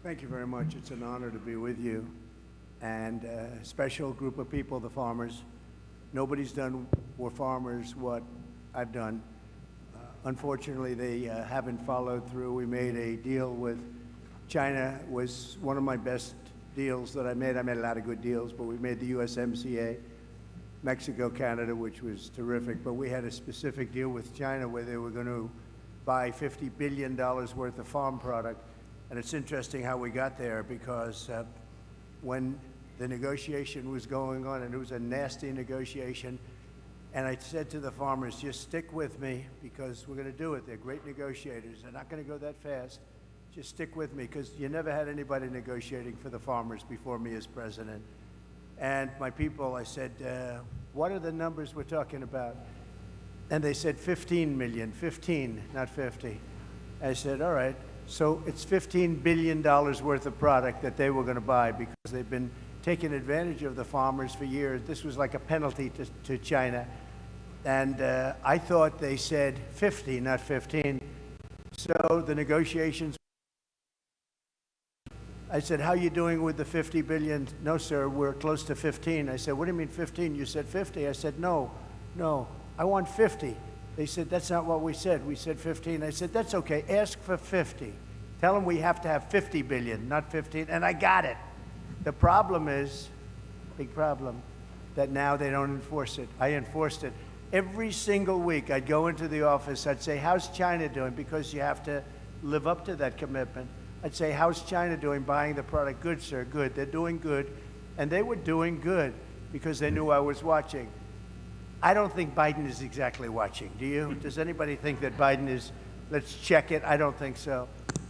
Thank you very much. It's an honor to be with you. And a special group of people, the farmers. Nobody's done for farmers what I've done. Unfortunately, they haven't followed through. We made a deal with China. Was one of my best deals that I made. I made a lot of good deals, but we made the USMCA, Mexico, Canada, which was terrific. But we had a specific deal with China where they were going to buy $50 billion worth of farm product. And it's interesting how we got there, because when the negotiation was going on, and it was a nasty negotiation, and I said to the farmers, just stick with me, because we're going to do it. They're great negotiators. They're not going to go that fast. Just stick with me, because you never had anybody negotiating for the farmers before me as president. And my people, I said, what are the numbers we're talking about? And they said 15 million, 15, not 50. I said, all right. So it's $15 billion worth of product that they were going to buy, because they've been taking advantage of the farmers for years. This was like a penalty to China. And I thought they said 50, not 15. So the negotiations, I said, how are you doing with the 50 billion? No, sir, we're close to 15. I said, what do you mean 15? You said 50. I said, no, I want 50. They said, that's not what we said. We said 15. I said, that's okay. Ask for 50. Tell them we have to have 50 billion, not 15. And I got it. The problem is, big problem, that now they don't enforce it. I enforced it. Every single week I'd go into the office, I'd say, how's China doing? Because you have to live up to that commitment. I'd say, how's China doing buying the product? Good, sir, good. They're doing good. And they were doing good because they knew I was watching. I don't think Biden is exactly watching. Do you? Does anybody think that Biden is, let's check it? I don't think so.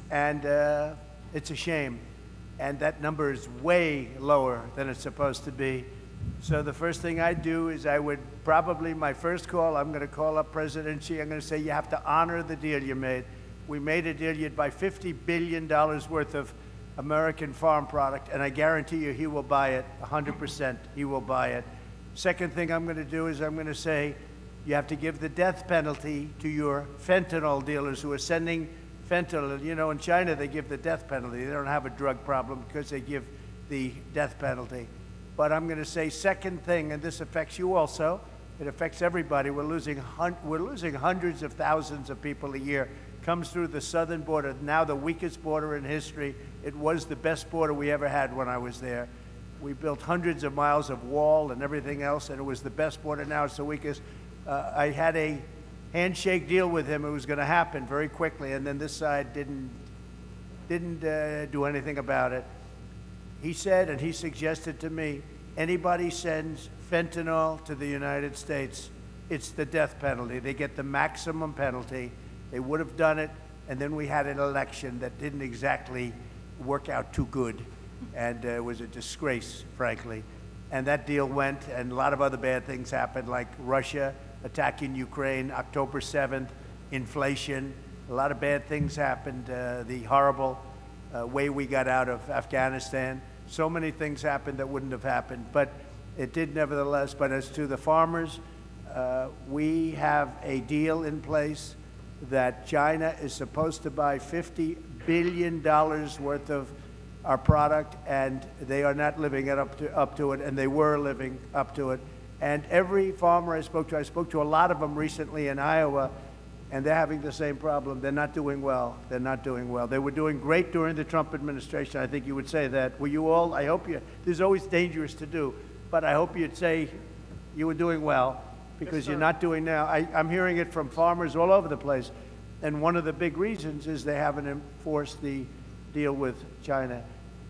And it's a shame. And that number is way lower than it's supposed to be. So the first thing I'd do is I would probably, my first call, I'm going to call up President Xi. I'm going to say, you have to honor the deal you made. We made a deal. You'd buy $50 billion worth of American farm product, and I guarantee you he will buy it 100%. He will buy it. Second thing I'm going to do is I'm going to say you have to give the death penalty to your fentanyl dealers who are sending fentanyl. You know, in China, they give the death penalty. They don't have a drug problem because they give the death penalty. But I'm going to say second thing, and this affects you also. It affects everybody. We're losing hundreds of thousands of people a year. Comes through the southern border, now the weakest border in history. It was the best border we ever had when I was there. We built hundreds of miles of wall and everything else, and it was the best border. Now it's the weakest. I had a handshake deal with him. It was going to happen very quickly, and then this side didn't do anything about it. He said, and he suggested to me, anybody sends fentanyl to the United States, it's the death penalty. They get the maximum penalty. They would have done it, and then we had an election that didn't exactly work out too good, and it was a disgrace, frankly. And that deal went, and a lot of other bad things happened, like Russia attacking Ukraine, October 7th, inflation. A lot of bad things happened, the horrible way we got out of Afghanistan. So many things happened that wouldn't have happened, but it did nevertheless. But as to the farmers, we have a deal in place that China is supposed to buy $50 billion worth of our product, and they are not living up to it, and they were living up to it. And every farmer I spoke to a lot of them recently in Iowa, and they're having the same problem. They're not doing well. They're not doing well. They were doing great during the Trump administration. I think you would say that. Were you all? I hope you. This is always dangerous to do, but I hope you'd say you were doing well, because you're not doing now. I'm hearing it from farmers all over the place, and one of the big reasons is they haven't enforced the deal with China.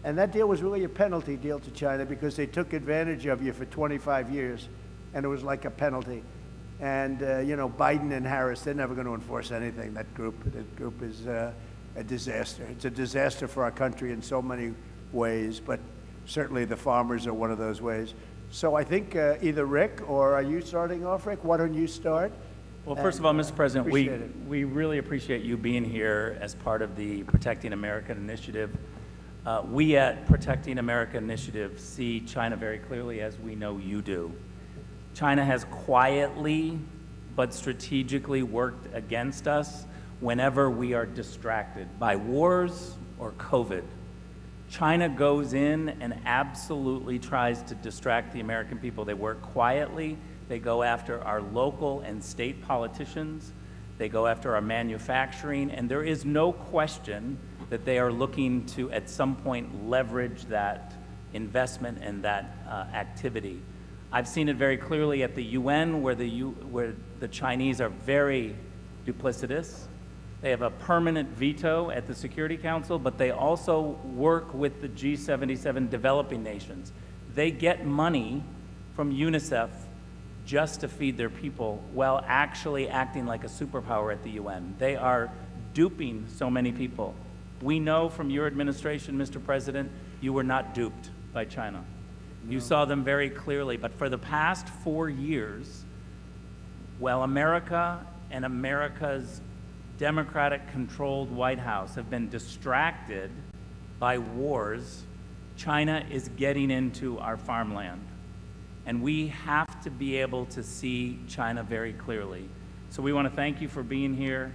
And that deal was really a penalty deal to China, because they took advantage of you for 25 years, and it was like a penalty. And, you know, Biden and Harris, they're never going to enforce anything. That group is a disaster. It's a disaster for our country in so many ways, but certainly the farmers are one of those ways. So I think either Rick, or are you starting off, Rick? Why don't you start? Well, first of all, Mr. President, we really appreciate you being here as part of the Protecting America Initiative. We at Protecting America Initiative see China very clearly, as we know you do. China has quietly but strategically worked against us whenever we are distracted by wars or COVID. China goes in and absolutely tries to distract the American people. They work quietly. They go after our local and state politicians. They go after our manufacturing, and there is no question that they are looking to, at some point, leverage that investment and that activity. I've seen it very clearly at the UN, where the Chinese are very duplicitous. They have a permanent veto at the Security Council, but they also work with the G77 developing nations. They get money from UNICEF just to feed their people while actually acting like a superpower at the UN. They are duping so many people. We know from your administration, Mr. President, you were not duped by China. No. You saw them very clearly, but for the past 4 years, while America and America's Democratic-controlled White House have been distracted by wars, China is getting into our farmland. And we have to be able to see China very clearly. So we want to thank you for being here,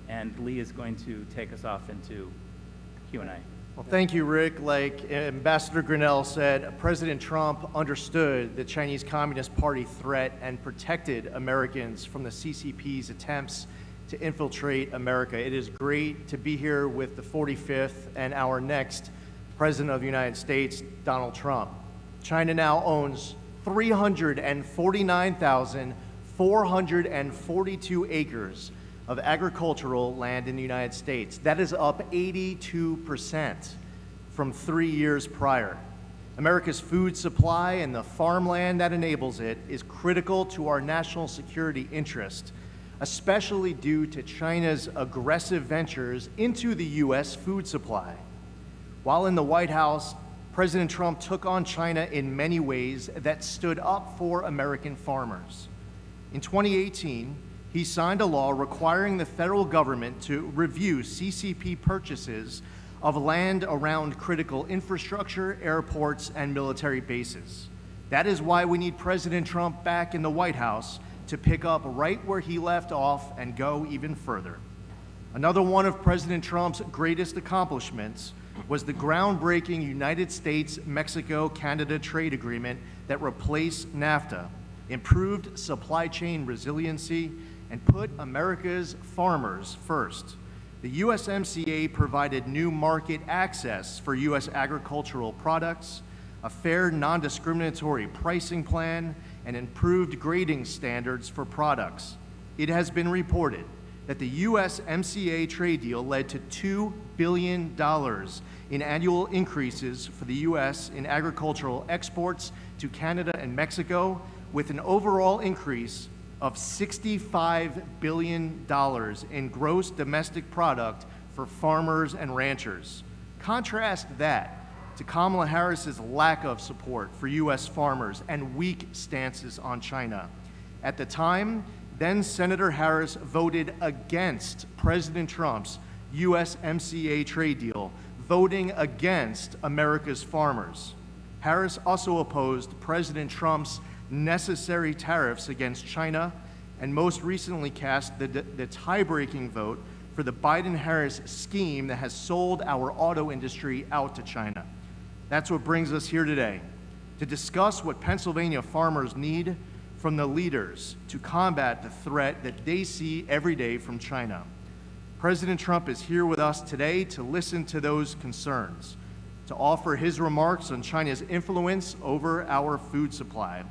and Lee is going to take us off into Q&A. Well, thank you, Rick. Like Ambassador Grinnell said, President Trump understood the Chinese Communist Party threat and protected Americans from the CCP's attempts to infiltrate America. It is great to be here with the 45th and our next President of the United States, Donald Trump. China now owns 349,442 acres of agricultural land in the United States. That is up 82% from 3 years prior. America's food supply and the farmland that enables it is critical to our national security interest, especially due to China's aggressive ventures into the U.S. food supply. While in the White House, President Trump took on China in many ways that stood up for American farmers. In 2018, he signed a law requiring the federal government to review CCP purchases of land around critical infrastructure, airports, and military bases. That is why we need President Trump back in the White House to pick up right where he left off and go even further. Another one of President Trump's greatest accomplishments was the groundbreaking United States-Mexico-Canada trade agreement that replaced NAFTA, improved supply chain resiliency, and put America's farmers first. The USMCA provided new market access for U.S. agricultural products, a fair, non-discriminatory pricing plan, and improved grading standards for products. It has been reported that the USMCA trade deal led to $2 billion in annual increases for the U.S. in agricultural exports to Canada and Mexico, with an overall increase of $65 billion in gross domestic product for farmers and ranchers. Contrast that to Kamala Harris's lack of support for U.S. farmers and weak stances on China. At the time, then Senator Harris voted against President Trump's USMCA trade deal, voting against America's farmers. Harris also opposed President Trump's necessary tariffs against China, and most recently cast the tie-breaking vote for the Biden-Harris scheme that has sold our auto industry out to China. That's what brings us here today, to discuss what Pennsylvania farmers need from the leaders to combat the threat that they see every day from China. President Trump is here with us today to listen to those concerns, to offer his remarks on China's influence over our food supply.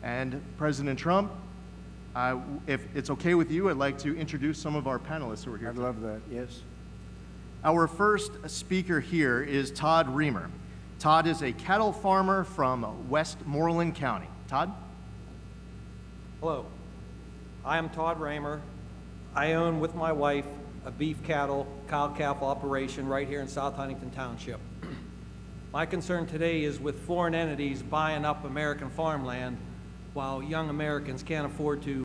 And President Trump, if it's okay with you, I'd like to introduce some of our panelists who are here. I'd love that, yes. Our first speaker here is Todd Reamer. Todd is a cattle farmer from Westmoreland County. Todd? Hello, I am Todd Raymer. I own with my wife a beef cattle, cow-calf operation right here in South Huntington Township. My concern today is with foreign entities buying up American farmland while young Americans can't afford to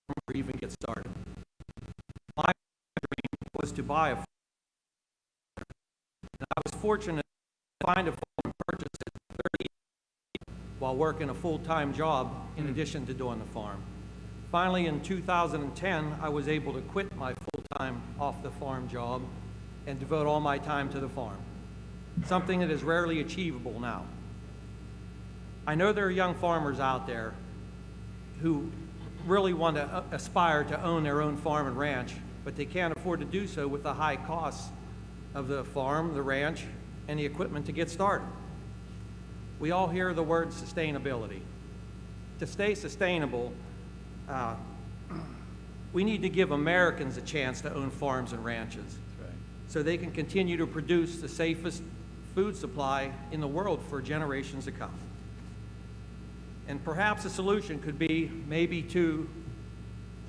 or even get started. My dream was to buy a farm. And I was fortunate to find a farm and purchase it for 30 years while working a full-time job in addition to doing the farm. Finally, in 2010, I was able to quit my full-time off-the-farm job and devote all my time to the farm, something that is rarely achievable now. I know there are young farmers out there who really want to aspire to own their own farm and ranch, but they can't afford to do so with the high costs of the farm, the ranch, and the equipment to get started. We all hear the word sustainability. To stay sustainable, we need to give Americans a chance to own farms and ranches so they can continue to produce the safest food supply in the world for generations to come. And perhaps a solution could be maybe to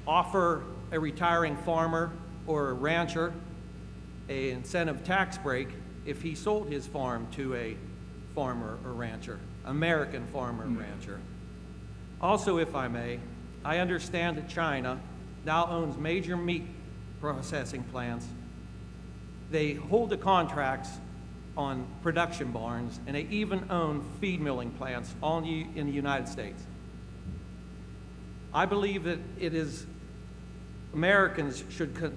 offer a retiring farmer or a rancher an incentive tax break if he sold his farm to a farmer or rancher, American farmer or rancher. Also, if I may, I understand that China now owns major meat processing plants. They hold the contracts on production barns, and they even own feed milling plants all in the United States. I believe that it is Americans should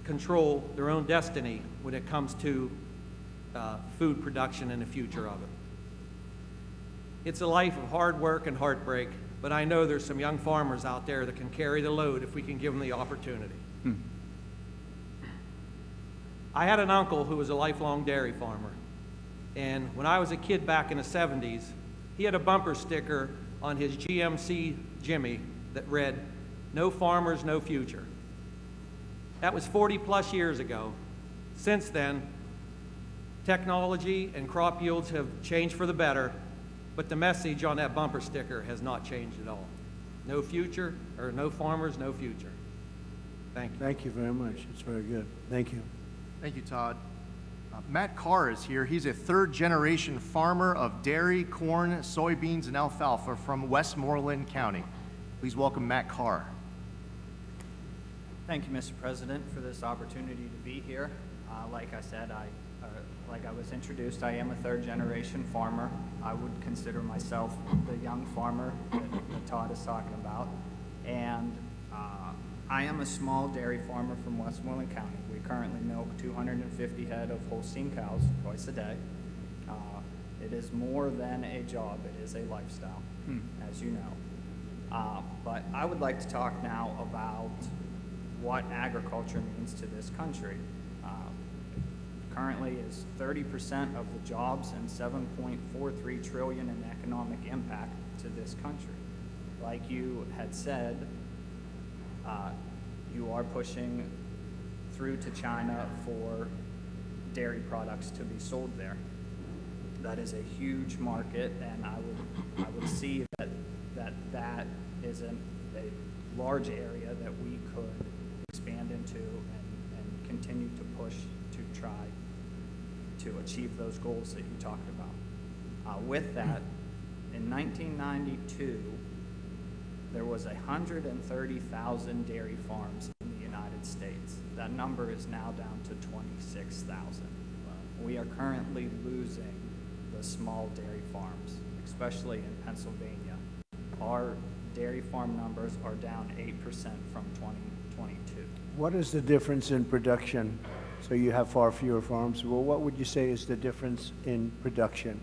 control their own destiny when it comes to food production and the future of it. It's a life of hard work and heartbreak, but I know there's some young farmers out there that can carry the load if we can give them the opportunity. I had an uncle who was a lifelong dairy farmer, and when I was a kid back in the 70s, he had a bumper sticker on his GMC Jimmy that read, "No farmers, no future." That was 40 plus years ago. Since then, technology and crop yields have changed for the better, but the message on that bumper sticker has not changed at all. No future, or no farmers, no future. Thank you. Thank you very much. It's very good. Thank you. Thank you, Todd. Matt Carr is here. He's a third-generation farmer of dairy, corn, soybeans, and alfalfa from Westmoreland County. Please welcome Matt Carr. Thank you, Mr. President, for this opportunity to be here. Like I said, like I was introduced, I am a third-generation farmer. I would consider myself the young farmer that Todd is talking about. And I am a small dairy farmer from Westmoreland County. We currently milk 250 head of Holstein cows twice a day. It is more than a job, it is a lifestyle, as you know. But I would like to talk now about what agriculture means to this country. Currently is 30% of the jobs and 7.43 trillion in economic impact to this country. Like you had said, you are pushing through to China for dairy products to be sold there. That is a huge market, and I would see that is a large area that we could expand into and continue to push to try to achieve those goals that you talked about. With that, in 1992, there was 130,000 dairy farms in the United States. That number is now down to 26,000. We are currently losing the small dairy farms, especially in Pennsylvania. Our dairy farm numbers are down 8% from 2022. What is the difference in production? So you have far fewer farms. Well, what would you say is the difference in production?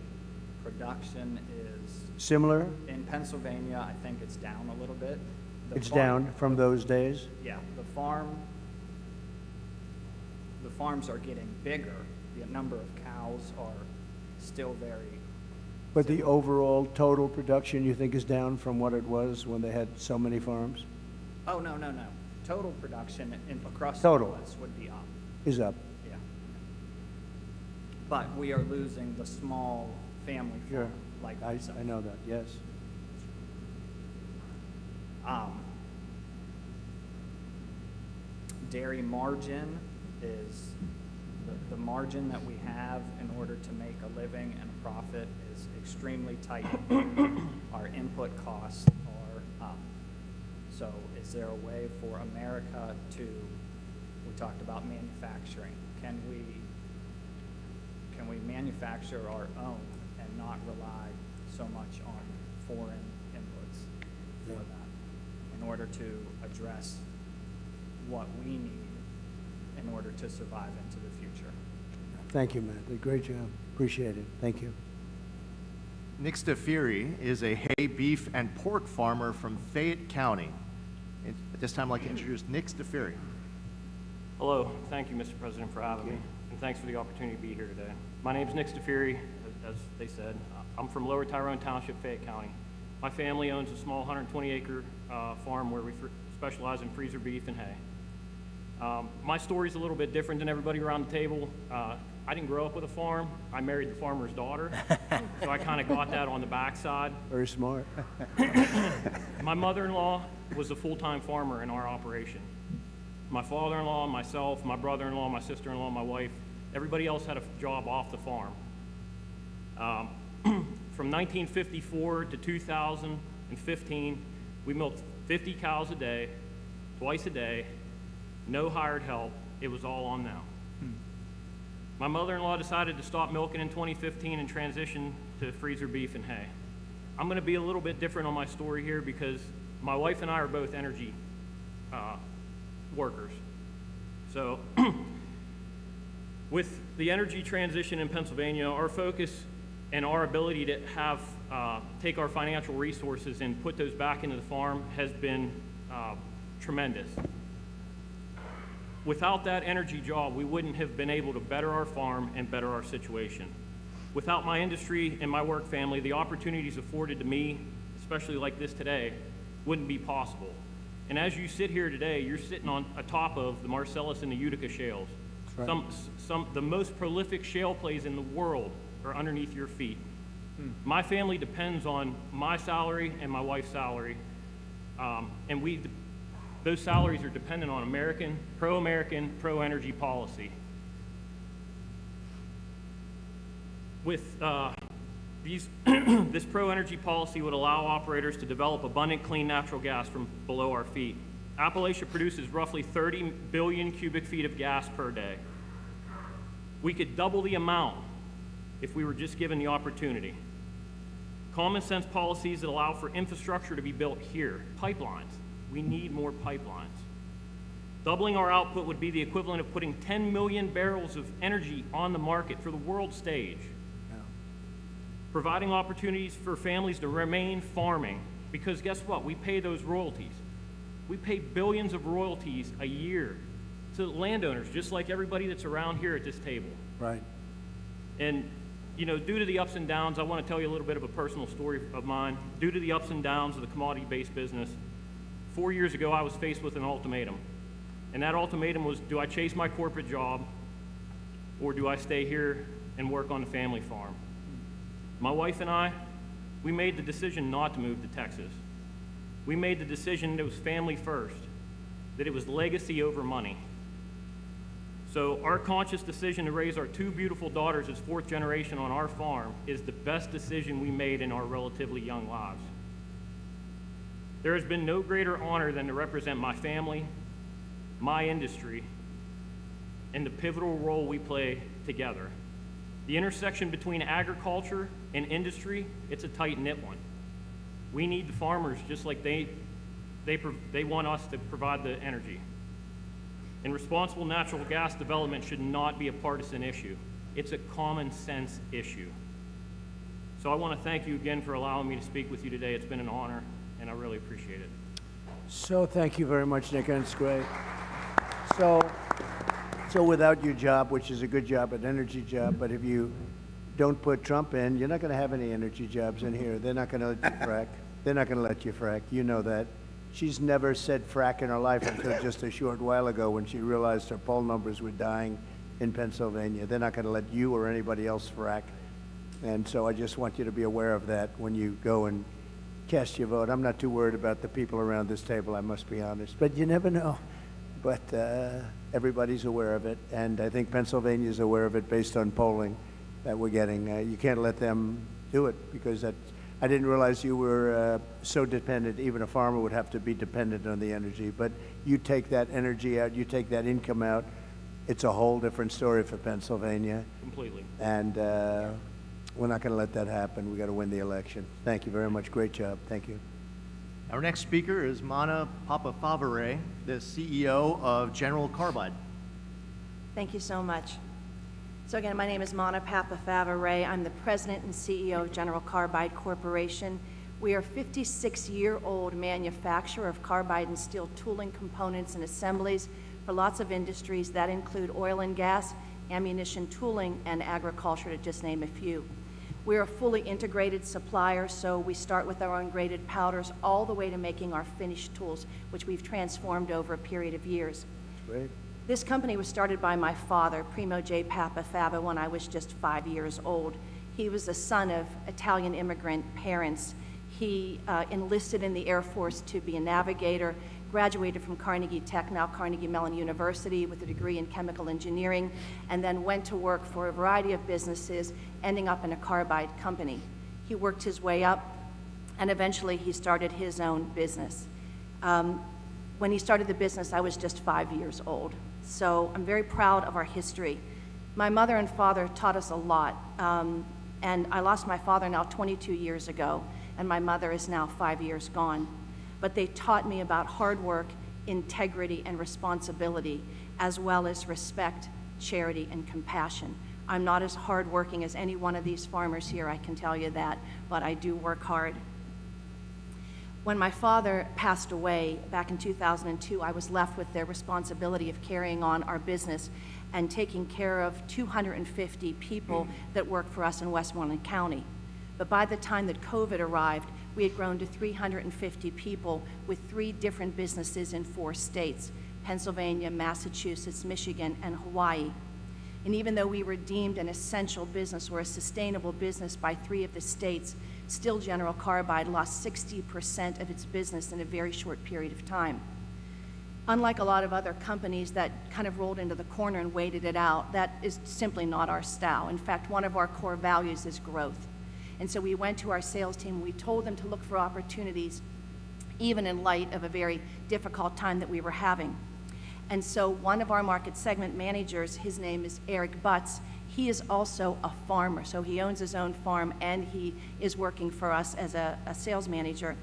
Production is Similar? in Pennsylvania. I think it's down a little bit. It's down from those days? Yeah, the farms are getting bigger. The number of cows are still very. But the overall total production you think is down from what it was when they had so many farms? Oh, no. Total production across Total. the U.S. would be up. Is up. Yeah. But we are losing the small family Sure. farm like myself. I know that, yes. Dairy margin is the margin that we have in order to make a living and a profit is extremely tight. Our input costs are up. So is there a way for America to, we talked about manufacturing, can we manufacture our own and not rely so much on foreign inputs for that? in order to address what we need in order to survive into the future. Thank you, Matt. Did a great job. Appreciate it. Thank you. Nick Stafiri is a hay, beef, and pork farmer from Fayette County. At this time, I'd like to introduce Nick Stafiri. Hello, thank you, Mr. President, for having me, and thanks for the opportunity to be here today. My name is Nick Stafiri, as they said. I'm from Lower Tyrone Township, Fayette County. My family owns a small 120-acre farm where we specialize in freezer beef and hay. My story's a little bit different than everybody around the table. I didn't grow up with a farm. I married the farmer's daughter, so I kind of got that on the backside. Very smart. My mother-in-law was a full-time farmer in our operation. My father-in-law, myself, my brother-in-law, my sister-in-law, my wife, everybody else had a job off the farm. From 1954 to 2015, we milked 50 cows a day, twice a day, no hired help. It was all on them. My mother-in-law decided to stop milking in 2015 and transition to freezer beef and hay. I'm going to be a little bit different on my story here because my wife and I are both energy workers. So with the energy transition in Pennsylvania, our focus and our ability to have take our financial resources and put those back into the farm has been tremendous. Without that energy job, we wouldn't have been able to better our farm and better our situation. Without my industry and my work family, the opportunities afforded to me, especially like this today, wouldn't be possible. And as you sit here today, you're sitting on atop of the Marcellus and the Utica shales. Right. The most prolific shale plays in the world are underneath your feet. My family depends on my salary and my wife's salary, and those salaries are dependent on pro-American, pro-energy policy. With this pro-energy policy would allow operators to develop abundant clean natural gas from below our feet. Appalachia produces roughly 30 billion cubic feet of gas per day. We could double the amount if we were just given the opportunity. Common sense policies that allow for infrastructure to be built here. Pipelines. We need more pipelines. Doubling our output would be the equivalent of putting 10 million barrels of energy on the market for the world stage. Providing opportunities for families to remain farming, because guess what? We pay those royalties. We pay billions of royalties a year to landowners, just like everybody that's around here at this table. Right. And, you know, due to the ups and downs, I want to tell you a little bit of a personal story of mine. Due to the ups and downs of the commodity-based business, 4 years ago, I was faced with an ultimatum. And that ultimatum was, do I chase my corporate job, or do I stay here and work on the family farm? My wife and I, we made the decision not to move to Texas. We made the decision that it was family first, that it was legacy over money. So our conscious decision to raise our two beautiful daughters as fourth generation on our farm is the best decision we made in our relatively young lives. There has been no greater honor than to represent my family, my industry, and the pivotal role we play together. The intersection between agriculture and industry, it's a tight-knit one. We need the farmers just like they want us to provide the energy. And responsible natural gas development should not be a partisan issue. It's a common sense issue. So I want to thank you again for allowing me to speak with you today. It's been an honor, and I really appreciate it. So thank you very much, Nick, and it's great. So without your job, which is a good job, an energy job, but if you don't put Trump in, you're not going to have any energy jobs in here. They're not going to let you frack. They're not going to let you frack. You know that. She's never said frack in her life until just a short while ago when she realized her poll numbers were dying in Pennsylvania. They're not going to let you or anybody else frack. And so I just want you to be aware of that when you go and cast your vote. I'm not too worried about the people around this table, I must be honest. But you never know. But everybody's aware of it, and I think Pennsylvania is aware of it based on polling that we're getting. You can't let them do it because I didn't realize you were so dependent. Even a farmer would have to be dependent on the energy. But you take that energy out, you take that income out, it's a whole different story for Pennsylvania. Completely. And we're not going to let that happen. We've got to win the election. Thank you very much. Great job. Thank you. Our next speaker is Mana Papafavare, the CEO of General Carbide. Thank you so much. So again, my name is Mana Papafavare. I'm the president and CEO of General Carbide Corporation. We are a 56-year-old manufacturer of carbide and steel tooling components and assemblies for lots of industries that include oil and gas, ammunition tooling, and agriculture, to just name a few. We're a fully integrated supplier, so we start with our own graded powders all the way to making our finished tools, which we've transformed over a period of years. Great. This company was started by my father, Primo J. Papafava, when I was just 5 years old. He was the son of Italian immigrant parents. He enlisted in the Air Force to be a navigator, graduated from Carnegie Tech, now Carnegie Mellon University, with a degree in chemical engineering, and then went to work for a variety of businesses, ending up in a carbide company. He worked his way up, and eventually he started his own business. When he started the business, I was just 5 years old. So I'm very proud of our history. My mother and father taught us a lot, and I lost my father now 22 years ago, and my mother is now 5 years gone. But they taught me about hard work, integrity, and responsibility, as well as respect, charity, and compassion. I'm not as hardworking as any one of these farmers here, I can tell you that, but I do work hard. When my father passed away back in 2002, I was left with the responsibility of carrying on our business and taking care of 250 people that work for us in Westmoreland County. But by the time that COVID arrived, we had grown to 350 people with 3 different businesses in 4 states, Pennsylvania, Massachusetts, Michigan, and Hawaii. And even though we were deemed an essential business or a sustainable business by 3 of the states, still General Carbide lost 60% of its business in a very short period of time. Unlike a lot of other companies that kind of rolled into the corner and waited it out, that is simply not our style. In fact, one of our core values is growth. And so we went to our sales team, we told them to look for opportunities, even in light of a very difficult time that we were having. And so one of our market segment managers, his name is Eric Butts, he is also a farmer. So he owns his own farm and he is working for us as a sales manager.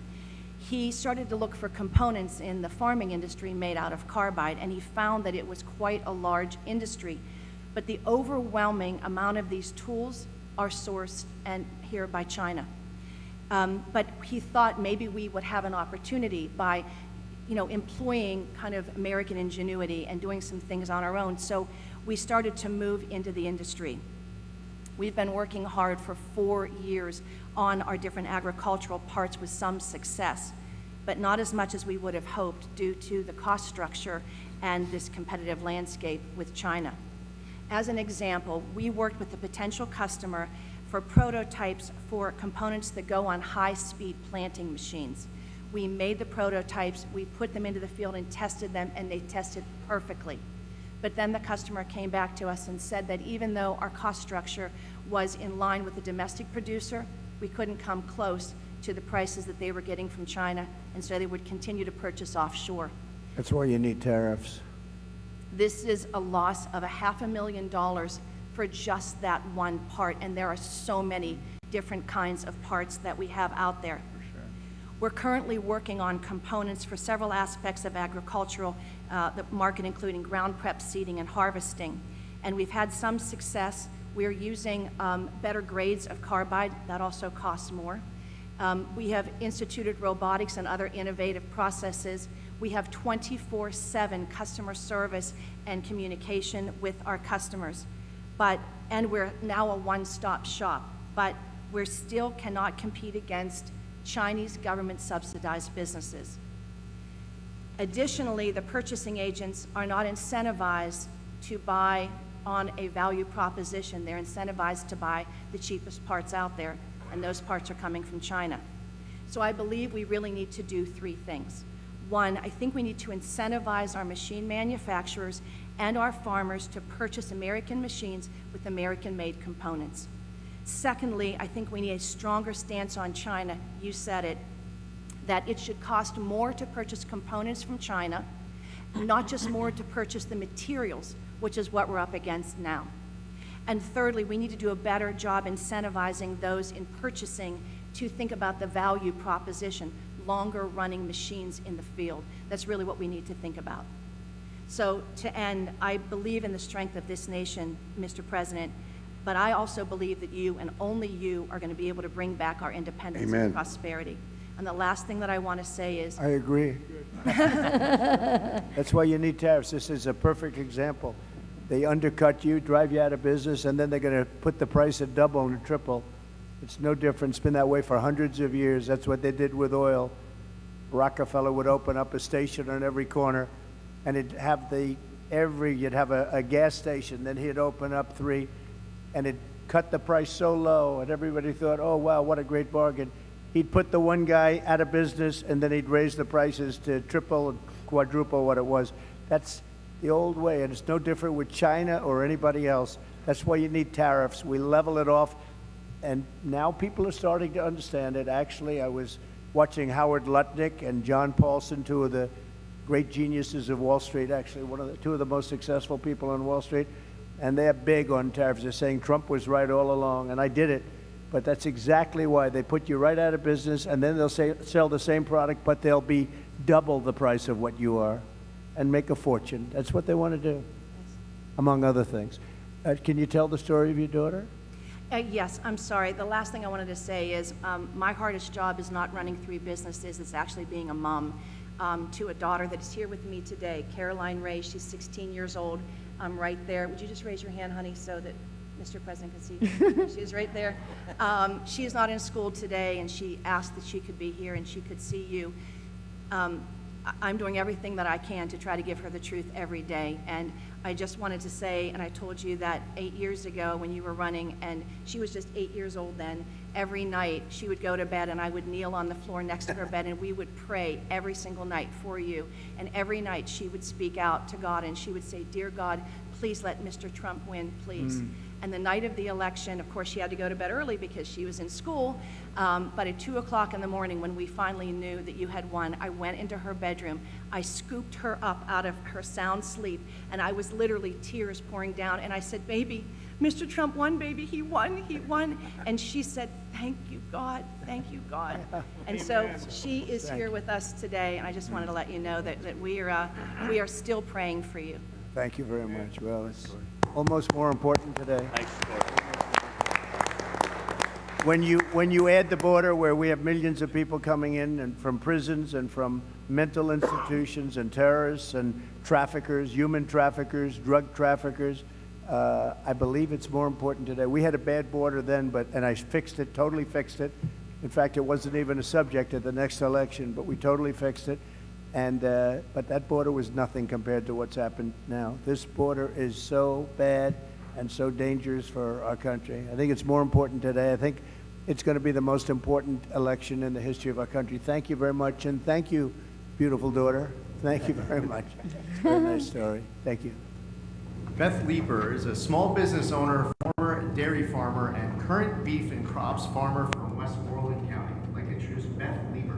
He started to look for components in the farming industry made out of carbide, and he found that it was quite a large industry. But the overwhelming amount of these tools are sourced here by China. But he thought maybe we would have an opportunity by employing kind of American ingenuity and doing some things on our own. So we started to move into the industry. We've been working hard for 4 years on our different agricultural parts with some success, but not as much as we would have hoped due to the cost structure and this competitive landscape with China. As an example, we worked with a potential customer for prototypes for components that go on high-speed planting machines. We made the prototypes, we put them into the field and tested them, and they tested perfectly. But then the customer came back to us and said that even though our cost structure was in line with the domestic producer, we couldn't come close to the prices that they were getting from China, and so they would continue to purchase offshore. That's why you need tariffs. This is a loss of $500,000 for just that one part, and there are so many different kinds of parts that we have out there. We're currently working on components for several aspects of agricultural, the market including ground prep, seeding, and harvesting. And we've had some success. We're using better grades of carbide. That also costs more. We have instituted robotics and other innovative processes. We have 24/7 customer service and communication with our customers. And we're now a one-stop shop, but we still cannot compete against Chinese government-subsidized businesses. Additionally, the purchasing agents are not incentivized to buy on a value proposition. They're incentivized to buy the cheapest parts out there, and those parts are coming from China. So I believe we really need to do 3 things. One, I think we need to incentivize our machine manufacturers and our farmers to purchase American machines with American-made components. Secondly, I think we need a stronger stance on China. You said it, that it should cost more to purchase components from China, not just more to purchase the materials, which is what we're up against now. And thirdly, we need to do a better job incentivizing those in purchasing to think about the value proposition. longer running machines in the field. That's really what we need to think about. So to end, I believe in the strength of this nation, Mr. President, but I also believe that you and only you are going to be able to bring back our independence Amen. and prosperity. And the last thing that I want to say is, I agree. That's why you need tariffs. This is a perfect example. They undercut you, drive you out of business, and then they're going to put the price at double and triple. It's no different. It's been that way for hundreds of years. That's what they did with oil. Rockefeller would open up a station on every corner, and it'd have you'd have a gas station, then he'd open up 3, and it cut the price so low, and everybody thought, oh, wow, what a great bargain. He'd put the one guy out of business, and then he'd raise the prices to triple and quadruple what it was. That's the old way, and it's no different with China or anybody else. That's why you need tariffs. We level it off, and now people are starting to understand it. Actually, I was watching Howard Lutnick and John Paulson, 2 of the great geniuses of Wall Street, actually 2 of the most successful people on Wall Street, and they're big on tariffs. They're saying Trump was right all along, and I did it. But that's exactly why they put you right out of business, and then they'll sell the same product, but they'll be double the price of what you are and make a fortune. That's what they want to do, among other things. Can you tell the story of your daughter? yes, I'm sorry. The last thing I wanted to say is my hardest job is not running 3 businesses. It's actually being a mom to a daughter that is here with me today, Caroline Ray. She's 16 years old. Right there. Would you just raise your hand, honey, so that Mr. President can see? She's right there. She is not in school today, and she asked that she could be here and she could see you. I'm doing everything that I can to try to give her the truth every day. And I just wanted to say, and I told you that 8 years ago when you were running, and she was just 8 years old then, every night she would go to bed and I would kneel on the floor next to her bed and we would pray every single night for you. And every night she would speak out to God and she would say, "Dear God, please let Mr. Trump win, please." And the night of the election, of course, she had to go to bed early because she was in school. But at 2 o'clock in the morning, when we finally knew that you had won, I went into her bedroom. I scooped her up out of her sound sleep, and I was literally tears pouring down. And I said, "Baby, Mr. Trump won, baby. He won, he won." And she said, "Thank you, God. Thank you, God." And so she is here with us today, and I just wanted to let you know that we are still praying for you. Thank you very much. Well, it's almost more important today. When you add the border where we have millions of people coming in and from prisons and from mental institutions and terrorists and traffickers, human traffickers, drug traffickers, I believe it's more important today. We had a bad border then, and I fixed it, totally fixed it. In fact, it wasn't even a subject at the next election, but we totally fixed it. And but that border was nothing compared to what's happened now. This border is so bad and so dangerous for our country. I think it's more important today. I think it's going to be the most important election in the history of our country. Thank you very much, and thank you, beautiful daughter. Thank you very much. It's a very nice story. Thank you. Beth Leeper is a small business owner, former dairy farmer, and current beef and crops farmer from Westmoreland County. I'd like to introduce Beth Leeper.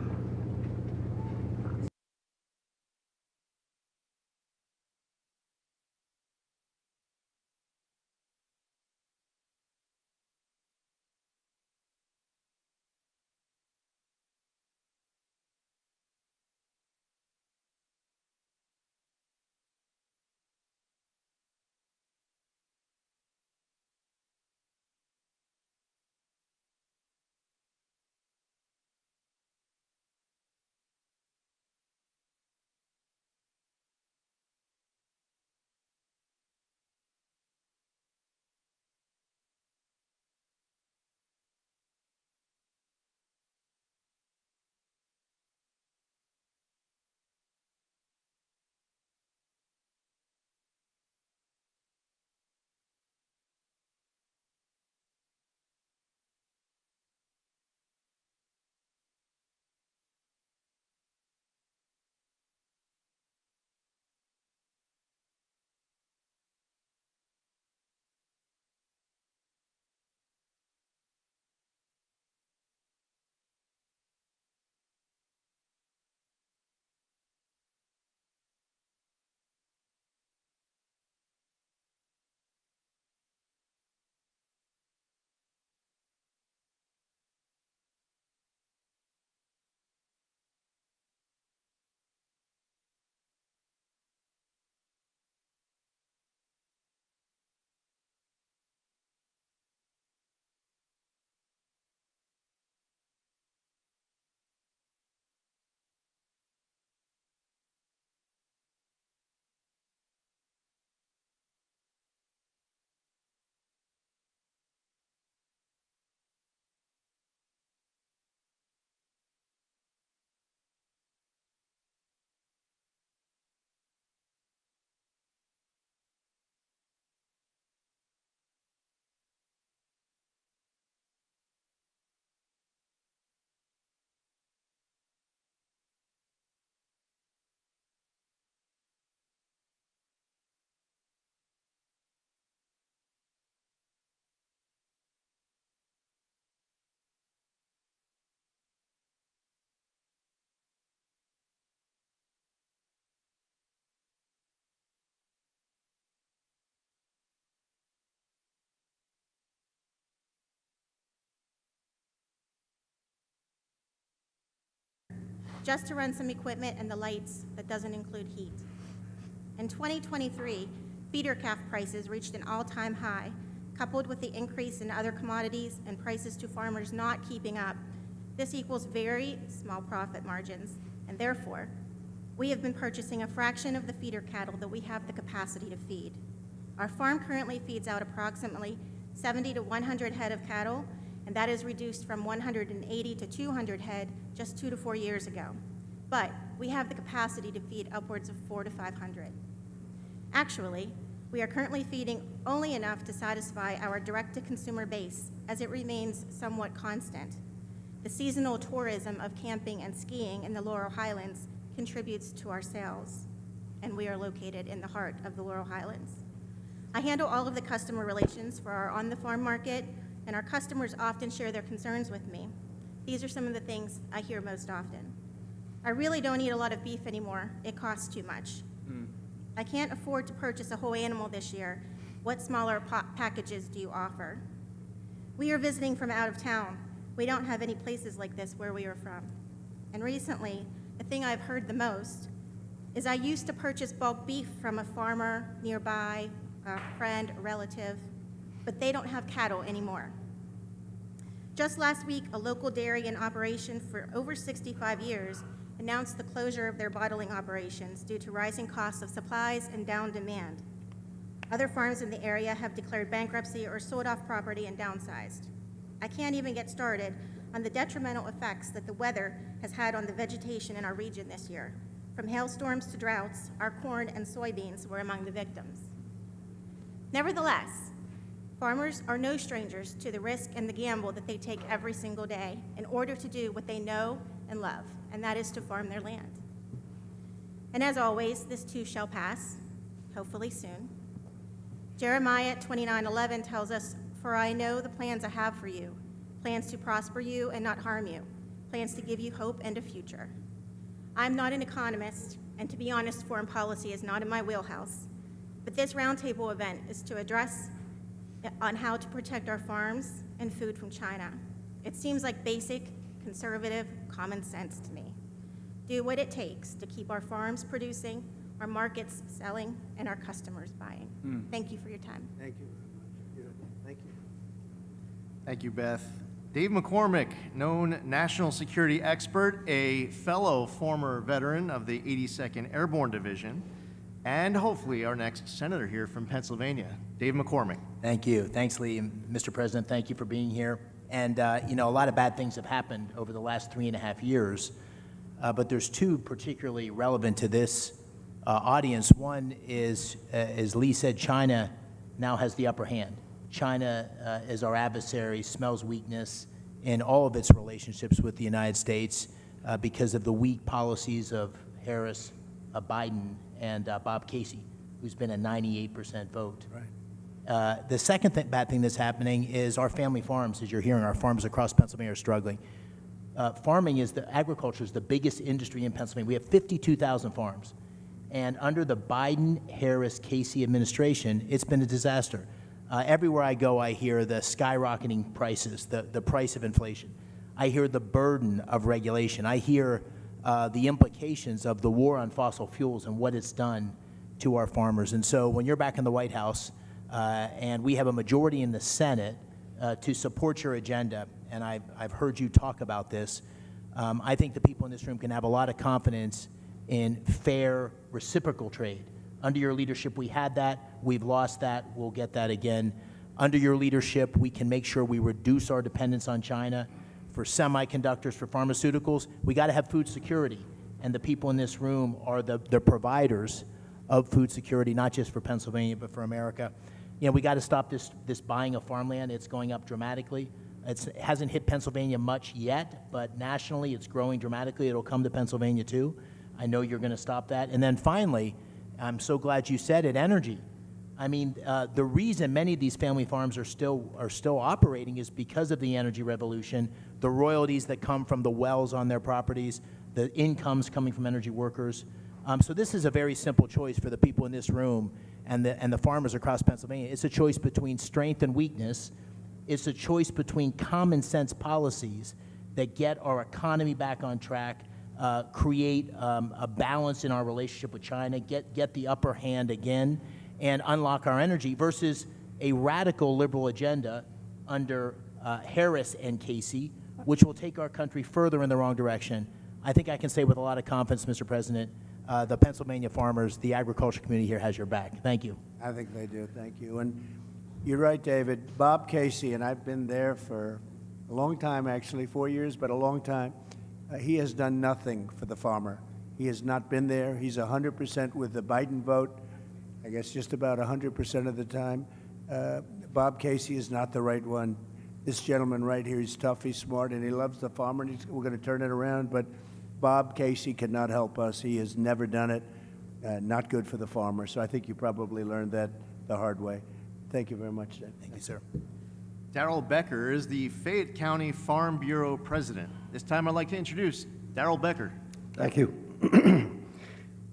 just to run some equipment and the lights. That doesn't include heat. In 2023, feeder calf prices reached an all-time high. Coupled with the increase in other commodities and prices to farmers not keeping up, this equals very small profit margins, and therefore, we have been purchasing a fraction of the feeder cattle that we have the capacity to feed. Our farm currently feeds out approximately 70 to 100 head of cattle, and that is reduced from 180 to 200 head just 2 to 4 years ago. But we have the capacity to feed upwards of 400 to 500. Actually, we are currently feeding only enough to satisfy our direct-to-consumer base, as it remains somewhat constant. The seasonal tourism of camping and skiing in the Laurel Highlands contributes to our sales, and we are located in the heart of the Laurel Highlands. I handle all of the customer relations for our on-the-farm market, and our customers often share their concerns with me. These are some of the things I hear most often. I really don't eat a lot of beef anymore. It costs too much. I can't afford to purchase a whole animal this year. What smaller packages do you offer? We are visiting from out of town. We don't have any places like this where we are from. And recently, the thing I've heard the most is I used to purchase bulk beef from a farmer nearby, a friend, a relative, but they don't have cattle anymore. Just last week, a local dairy in operation for over 65 years announced the closure of their bottling operations due to rising costs of supplies and down demand. Other farms in the area have declared bankruptcy or sold off property and downsized. I can't even get started on the detrimental effects that the weather has had on the vegetation in our region this year. From hailstorms to droughts, our corn and soybeans were among the victims. Nevertheless, farmers are no strangers to the risk and the gamble that they take every single day in order to do what they know and love, and that is to farm their land. And as always, this too shall pass, hopefully soon. Jeremiah 29:11 tells us, "For I know the plans I have for you, plans to prosper you and not harm you, plans to give you hope and a future." I'm not an economist, and to be honest, foreign policy is not in my wheelhouse, but this roundtable event is to address on how to protect our farms and food from China. It seems like basic, conservative common sense to me. Do what it takes to keep our farms producing, our markets selling, and our customers buying. Thank you for your time. Thank you very much. Beautiful. Thank you. Thank you, Beth. Dave McCormick, known national security expert, a fellow former veteran of the 82nd Airborne Division, and hopefully our next senator here from Pennsylvania. Dave McCormick. Thank you. Thanks, Lee. And Mr. President, thank you for being here. And, you know, a lot of bad things have happened over the last 3.5 years, but there's two particularly relevant to this audience. One is, as Lee said, China now has the upper hand. China is our adversary, smells weakness in all of its relationships with the United States because of the weak policies of Harris, Biden, and Bob Casey, who's been a 98% vote. Right. The second bad thing that's happening is our family farms, as you're hearing, our farms across Pennsylvania are struggling. Agriculture is the biggest industry in Pennsylvania. We have 52,000 farms. And under the Biden-Harris-Casey administration, it's been a disaster. Everywhere I go, I hear the skyrocketing prices, the price of inflation. I hear the burden of regulation. I hear the implications of the war on fossil fuels and what it's done to our farmers. And so when you're back in the White House, and we have a majority in the Senate to support your agenda, and I've heard you talk about this, I think the people in this room can have a lot of confidence in fair reciprocal trade. Under your leadership, we had that. We've lost that. We'll get that again. Under your leadership, we can make sure we reduce our dependence on China for semiconductors, for pharmaceuticals. We got to have food security, and the people in this room are the providers of food security, not just for Pennsylvania, but for America. You know, we got to stop this buying of farmland. It's going up dramatically. It hasn't hit Pennsylvania much yet, but nationally it's growing dramatically. It'll come to Pennsylvania too. I know you're going to stop that. And then finally, I'm so glad you said it, energy. I mean, the reason many of these family farms are still operating is because of the energy revolution, the royalties that come from the wells on their properties, the incomes coming from energy workers. So this is a very simple choice for the people in this room and the farmers across Pennsylvania. It's a choice between strength and weakness. It's a choice between common sense policies that get our economy back on track, create a balance in our relationship with China, get the upper hand again, and unlock our energy versus a radical liberal agenda under Harris and Casey, which will take our country further in the wrong direction. I think I can say with a lot of confidence, Mr. President, the Pennsylvania farmers, the agriculture community here has your back. Thank you. I think they do. Thank you. And you're right, David. Bob Casey, and I've been there for a long time, actually, 4 years, but a long time. He has done nothing for the farmer. He has not been there. He's 100% with the Biden vote, I guess just about 100% of the time. Bob Casey is not the right one. This gentleman right here, he's tough, he's smart, and he loves the farmer, and we're going to turn it around. But Bob Casey cannot help us. He has never done it. Not good for the farmer. So I think you probably learned that the hard way. Thank you very much, Dan. Thank you, sir. Darrell Becker is the Fayette County Farm Bureau president. This time I'd like to introduce Darrell Becker. Thank you.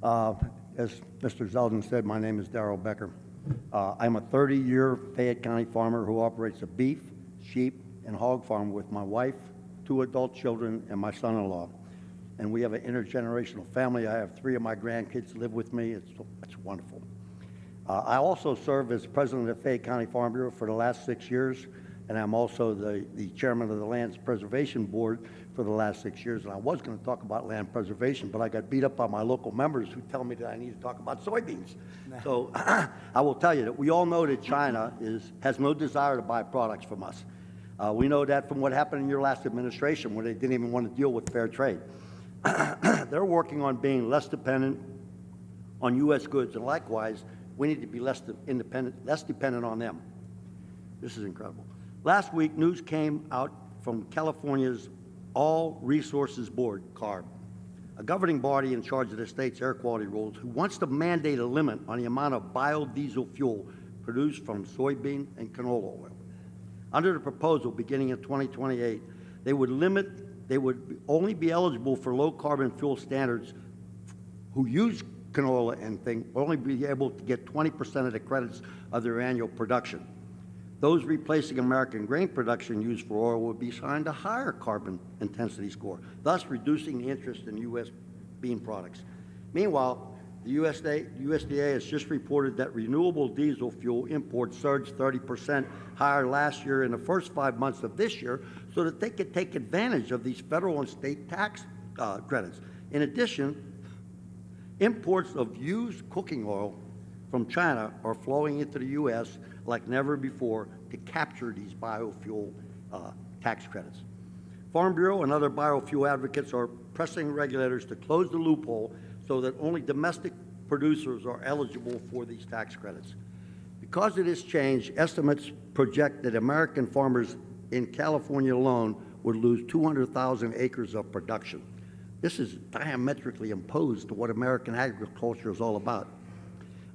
As Mr. Zeldin said, my name is Darrell Becker. I'm a 30-year Fayette County farmer who operates a beef, sheep, and hog farm with my wife, 2 adult children, and my son-in-law. And we have an intergenerational family. I have 3 of my grandkids live with me. It's wonderful. I also serve as president of the Fayette County Farm Bureau for the last 6 years, and I'm also the chairman of the Land Preservation Board for the last 6 years. And I was going to talk about land preservation, but I got beat up by my local members who tell me that I need to talk about soybeans. So I will tell you that we all know that China has no desire to buy products from us. We know that from what happened in your last administration, where they didn't even want to deal with fair trade. They're working on being less dependent on U.S. goods, and likewise, we need to be less dependent on them. This is incredible. Last week, news came out from California's All Resources Board, CARB, a governing body in charge of the state's air quality rules, who wants to mandate a limit on the amount of biodiesel fuel produced from soybean and canola oil. Under the proposal, beginning in 2028, they would only be eligible for low-carbon fuel standards who use canola and things, will only be able to get 20% of the credits of their annual production. Those replacing American grain production used for oil would be assigned a higher carbon intensity score, thus reducing the interest in U.S. bean products. Meanwhile, the USDA has just reported that renewable diesel fuel imports surged 30% higher last year in the first 5 months of this year so that they could take advantage of these federal and state tax credits. In addition, imports of used cooking oil from China are flowing into the U.S. like never before to capture these biofuel tax credits. Farm Bureau and other biofuel advocates are pressing regulators to close the loophole so that only domestic producers are eligible for these tax credits. Because of this change, estimates project that American farmers in California alone would lose 200,000 acres of production. This is diametrically opposed to what American agriculture is all about.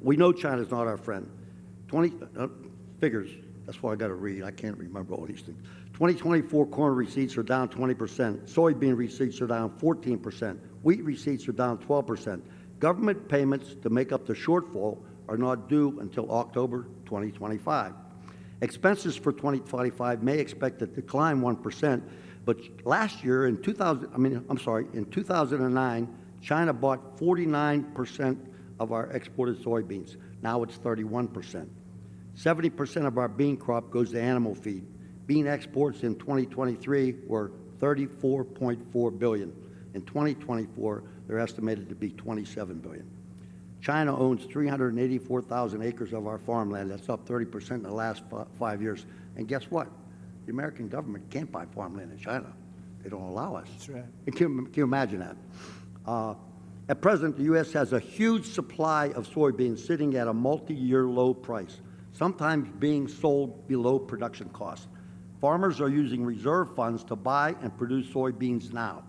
We know China's not our friend. Figures, that's why I got to read. I can't remember all these things. 2024 corn receipts are down 20%. Soybean receipts are down 14%. Wheat receipts are down 12%. Government payments to make up the shortfall are not due until October 2025. Expenses for 2025 may expect to decline 1%, but last year in 2009, China bought 49% of our exported soybeans. Now it's 31%. 70% of our bean crop goes to animal feed. Bean exports in 2023 were $34.4 billion. In 2024, they're estimated to be $27 billion. China owns 384,000 acres of our farmland. That's up 30% in the last 5 years. And guess what? The American government can't buy farmland in China. They don't allow us. That's right. Can you imagine that? At present, the U.S. has a huge supply of soybeans sitting at a multi-year low price, sometimes being sold below production cost. Farmers are using reserve funds to buy and produce soybeans now.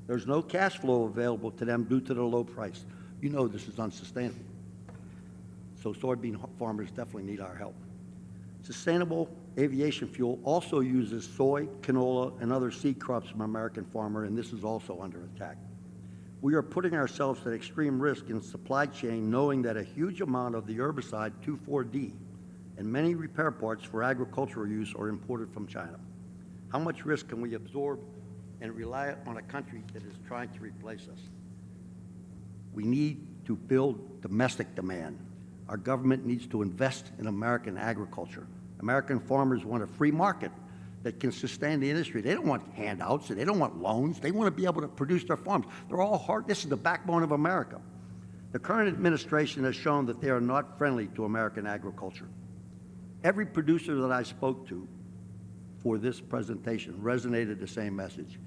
There's no cash flow available to them due to the low price. You know this is unsustainable. So soybean farmers definitely need our help. Sustainable aviation fuel also uses soy, canola, and other seed crops from American farmer, and this is also under attack. We are putting ourselves at extreme risk in the supply chain, knowing that a huge amount of the herbicide 2,4-D and many repair parts for agricultural use are imported from China. How much risk can we absorb and rely on a country that is trying to replace us. We need to build domestic demand. Our government needs to invest in American agriculture. American farmers want a free market that can sustain the industry. They don't want handouts, they don't want loans. They want to be able to produce their farms. They're all hard. This is the backbone of America. The current administration has shown that they are not friendly to American agriculture. Every producer that I spoke to for this presentation resonated the same message.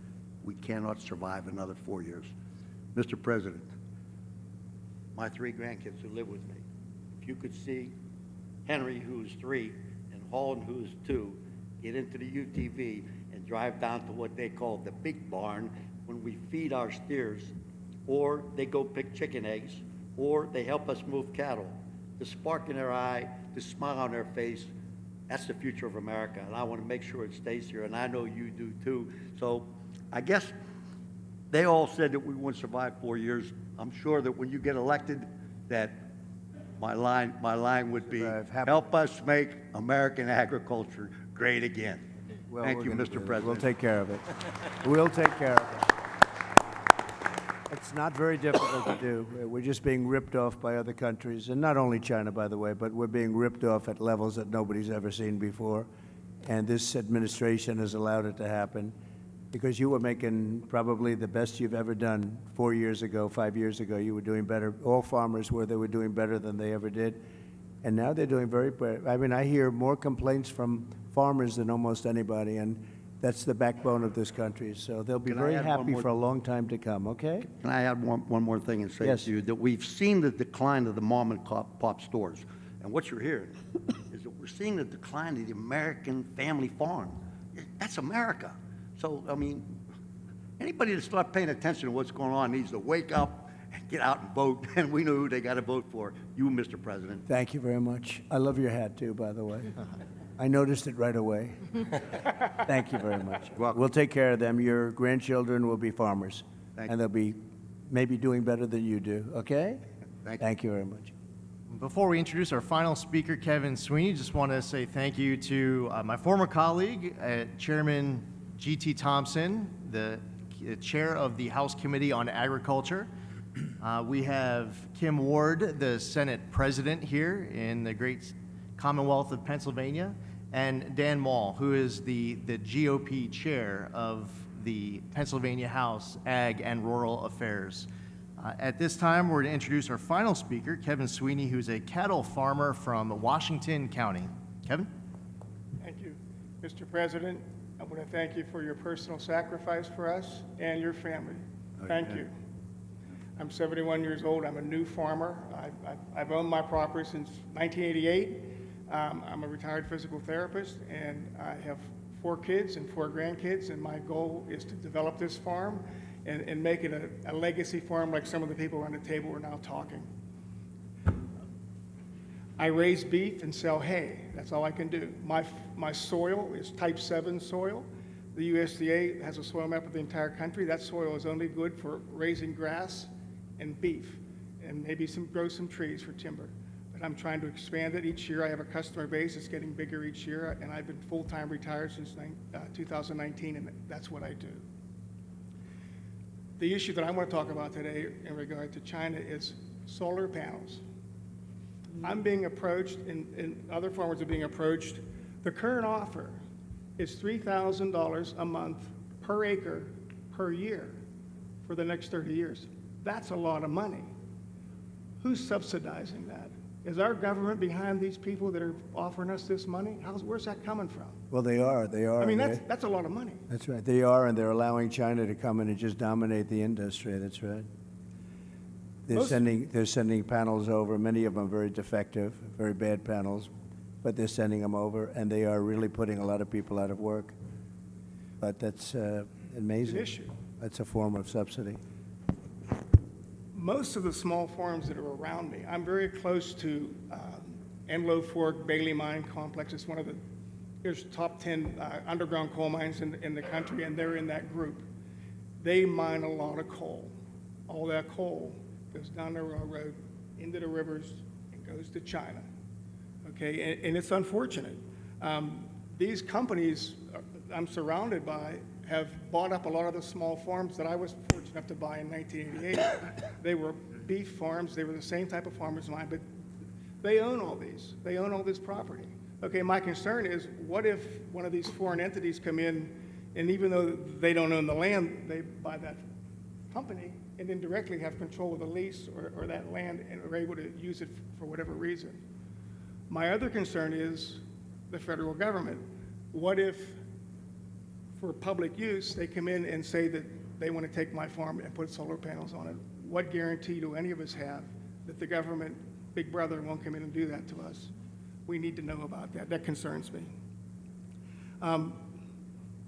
We cannot survive another 4 years. Mr. President, my 3 grandkids who live with me, if you could see Henry, who's 3, and Holland, who's 2, get into the UTV and drive down to what they call the big barn when we feed our steers, or they go pick chicken eggs, or they help us move cattle. The spark in their eye, the smile on their face, that's the future of America, and I want to make sure it stays here, and I know you do too. So I guess they all said that we wouldn't survive 4 years. I'm sure that when you get elected, that my line would be, help us make American agriculture great again. Well, Thank you, Mr. President. We'll take care of it. We'll take care of it. It's not very difficult to do. We're just being ripped off by other countries, and not only China, by the way, but we're being ripped off at levels that nobody's ever seen before. And this administration has allowed it to happen because you were making probably the best you've ever done 4 years ago, 5 years ago. You were doing better. All farmers were. They were doing better than they ever did. And now they're doing very better. I mean, I hear more complaints from farmers than almost anybody, and that's the backbone of this country. So they'll be very happy for a long time to come, okay? Can I add one more thing and say to you that we've seen the decline of the mom and pop stores. And what you're hearing is that we're seeing the decline of the American family farm. That's America. So, I mean, anybody that's not paying attention to what's going on needs to wake up and get out and vote. And we know who they got to vote for. You, Mr. President. Thank you very much. I love your hat, too, by the way. I noticed it right away. Thank you very much. We'll take care of them. Your grandchildren will be farmers. And they'll be maybe doing better than you do, okay? Thank you very much. Before we introduce our final speaker, Kevin Sweeney, just want to say thank you to my former colleague, Chairman G.T. Thompson, the chair of the House Committee on Agriculture. We have Kim Ward, the Senate President here in the great Commonwealth of Pennsylvania, and Dan Mall, who is the GOP chair of the Pennsylvania House Ag and Rural Affairs. At this time, we're going to introduce our final speaker, Kevin Sweeney, who's a cattle farmer from Washington County. Kevin? Thank you. Mr. President, I want to thank you for your personal sacrifice for us and your family. Thank you. I'm 71 years old. I'm a new farmer. I've owned my property since 1988. I'm a retired physical therapist, and I have 4 kids and 4 grandkids, and my goal is to develop this farm and make it a legacy farm like some of the people around the table are now talking. I raise beef and sell hay. That's all I can do. My soil is type 7 soil. The USDA has a soil map of the entire country. That soil is only good for raising grass and beef, and maybe grow some trees for timber. But I'm trying to expand it each year. I have a customer base that's getting bigger each year, and I've been full-time retired since 2019, and that's what I do. The issue that I want to talk about today in regard to China is solar panels. I'm being approached, and other farmers are being approached. The current offer is $3,000 a month per acre per year for the next 30 years. That's a lot of money. Who's subsidizing that? Is our government behind these people that are offering us this money? Where's that coming from? Well, they are. I mean, that's a lot of money. That's right. They are, and they're allowing China to come in and just dominate the industry. That's right. They're sending panels over. Many of them very defective, very bad panels, but they're sending them over, and they are really putting a lot of people out of work. But that's amazing. It's an issue. That's a form of subsidy. Most of the small farms that are around me, I'm very close to Enlow Fork Bailey Mine Complex. It's one of there's top 10 underground coal mines in the country, and they're in that group. They mine a lot of coal. All that coal goes down the railroad, into the rivers, and goes to China. Okay, and it's unfortunate. These companies I'm surrounded by have bought up a lot of the small farms that I was fortunate enough to buy in 1988. They were beef farms. They were the same type of farmers as mine, but they own all these. They own all this property. Okay, my concern is, what if one of these foreign entities come in, and even though they don't own the land, they buy that company and then directly have control of the lease or that land and are able to use it for whatever reason. My other concern is the federal government. What if, for public use, they come in and say that they want to take my farm and put solar panels on it? What guarantee do any of us have that the government, Big Brother, won't come in and do that to us? We need to know about that. That concerns me.